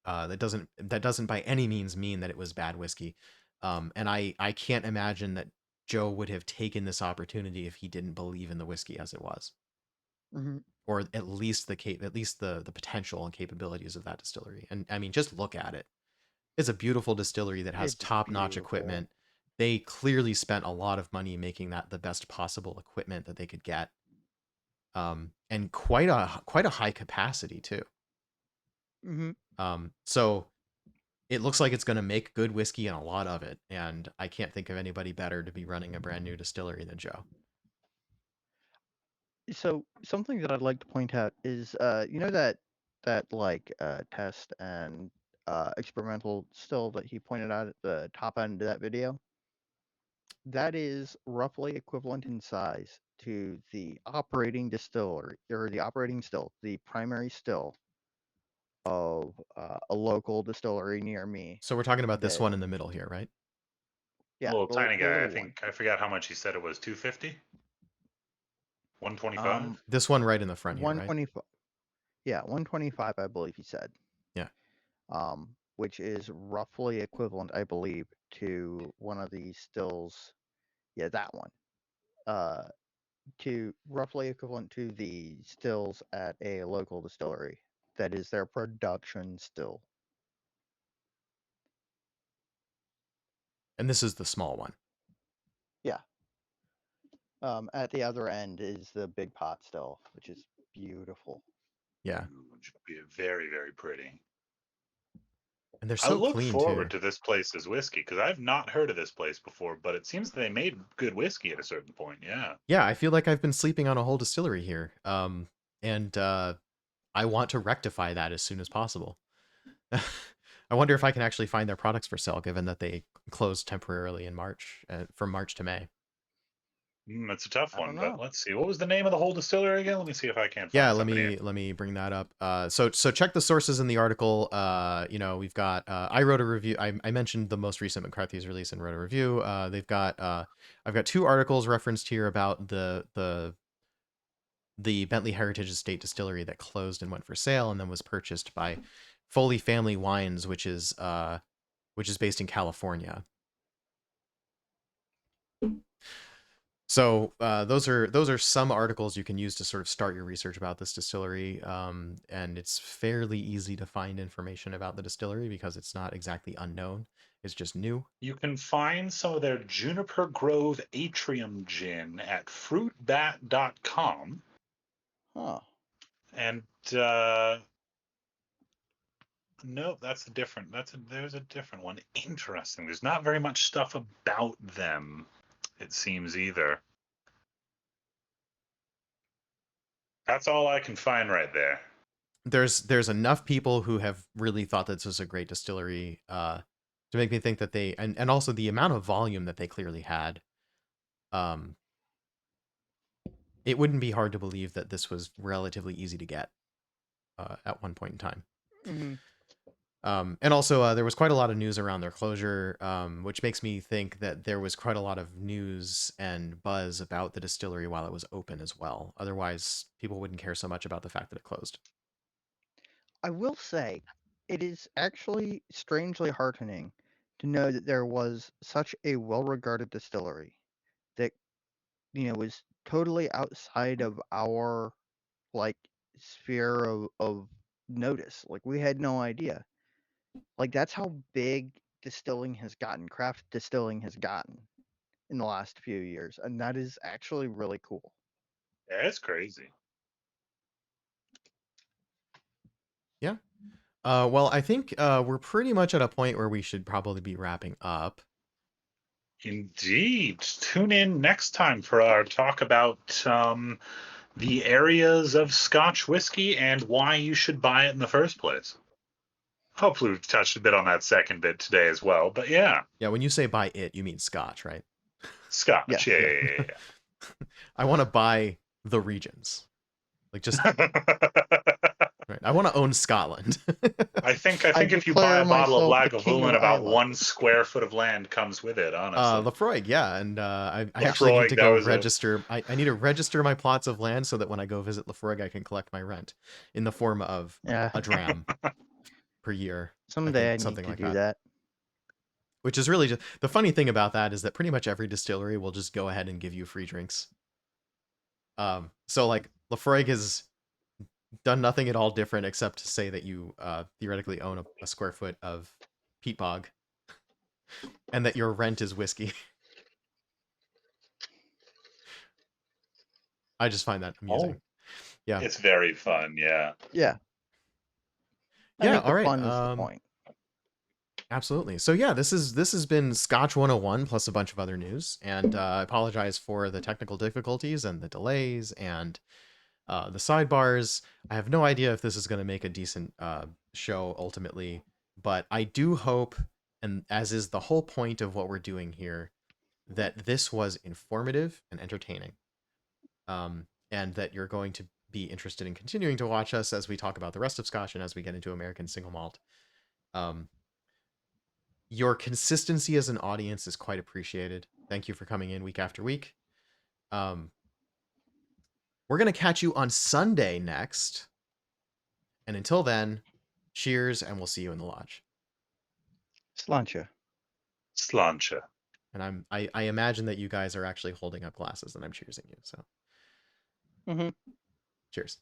That doesn't by any means mean that it was bad whiskey. And I can't imagine that Joe would have taken this opportunity if he didn't believe in the whiskey as it was. Mm-hmm. Or at least the potential and capabilities of that distillery. And I mean, just look at it. It's a beautiful distillery that has top-notch equipment. They clearly spent a lot of money making that the best possible equipment that they could get. And quite a high capacity too. Mm-hmm. So it looks like it's going to make good whiskey and a lot of it. And I can't think of anybody better to be running a brand new distillery than Joe. So something that I'd like to point out is, that test and experimental still that he pointed out at the top end of that video, that is roughly equivalent in size to the operating distillery, or the primary still of a local distillery near me. So we're talking about this one in the middle here, right? Yeah, little tiny guy. I forgot how much he said it was. 250. 125. This one right in the front here, 125. Right? Yeah, 125, I believe he said. Yeah. Which is roughly equivalent, I believe, to one of the stills. Yeah, that one. To roughly equivalent to the stills at a local distillery. That is their production still. And this is the small one. Yeah. At the other end is the big pot still, which is beautiful. Yeah. Which would be very, very pretty. And they're so clean too. I look forward to this place's whiskey because I've not heard of this place before, but it seems they made good whiskey at a certain point. Yeah. Yeah, I feel like I've been sleeping on a whole distillery here. And I want to rectify that as soon as possible. I wonder if I can actually find their products for sale, given that they closed temporarily in March, from March to May. It's a tough I don't one, but know. let's see. What was the name of the whole distillery again? Let me see if I can find Yeah, somebody. let me bring that up. So check the sources in the article. You know, we've got I wrote a review. I mentioned the most recent McCarthy's release and wrote a review. They've got I've got 2 articles referenced here about the Bentley Heritage Estate Distillery that closed and went for sale and then was purchased by Foley Family Wines, which is based in California. So those are some articles you can use to sort of start your research about this distillery, and it's fairly easy to find information about the distillery because it's not exactly unknown. It's just new. You can find some of their Juniper Grove Atrium gin at fruitbat.com. Huh. And nope, that's a different. There's a different one. Interesting. There's not very much stuff about them, it seems, either. That's all I can find right there. There's enough people who have really thought that this was a great distillery to make me think that they and also the amount of volume that they clearly had. It wouldn't be hard to believe that this was relatively easy to get at one point in time. Mm-hmm. And also, there was quite a lot of news around their closure, which makes me think that there was quite a lot of news and buzz about the distillery while it was open as well. Otherwise, people wouldn't care so much about the fact that it closed. I will say, it is actually strangely heartening to know that there was such a well-regarded distillery that, was totally outside of our, like, sphere of notice. Like, we had no idea. Like, that's how big distilling has gotten, craft distilling has gotten in the last few years, and that is actually really cool. Yeah, it's crazy. Yeah. Well, I think we're pretty much at a point where we should probably be wrapping up. Indeed. Tune in next time for our talk about the areas of Scotch whiskey and why you should buy it in the first place. Hopefully we've touched a bit on that second bit today as well, but yeah. Yeah, when you say buy it, you mean Scotch, right? Scotch, Yes. yeah. I want to buy the regions. Like just right. I want to own Scotland. I think if you buy a bottle of Lagavulin, about 1 square foot of land comes with it, honestly. Lafroig, yeah, and I actually need to go register. I need to register my plots of land so that when I go visit Lafroig, I can collect my rent in the form of a dram per year. Someday I need to do that. Which is really just the funny thing about that is that pretty much every distillery will just go ahead and give you free drinks. So like Lafroig has done nothing at all different except to say that you theoretically own a square foot of peat bog and that your rent is whiskey. I just find that amusing. Yeah. It's very fun, yeah. Yeah. I think all right. Fun is the point. Absolutely. So yeah, this has been Scotch 101 plus a bunch of other news, and I apologize for the technical difficulties and the delays and the sidebars. I have no idea if this is going to make a decent show ultimately, but I do hope, and as is the whole point of what we're doing here, that this was informative and entertaining, and that you're going to be interested in continuing to watch us as we talk about the rest of Scotch and as we get into American single malt. Your consistency as an audience is quite appreciated. Thank you for coming in week after week. We're going to catch you on Sunday next. And until then, cheers, and we'll see you in the lodge. Sláinte. Sláinte. And I imagine that you guys are actually holding up glasses and I'm cheersing you. So, Mm-hmm. Cheers.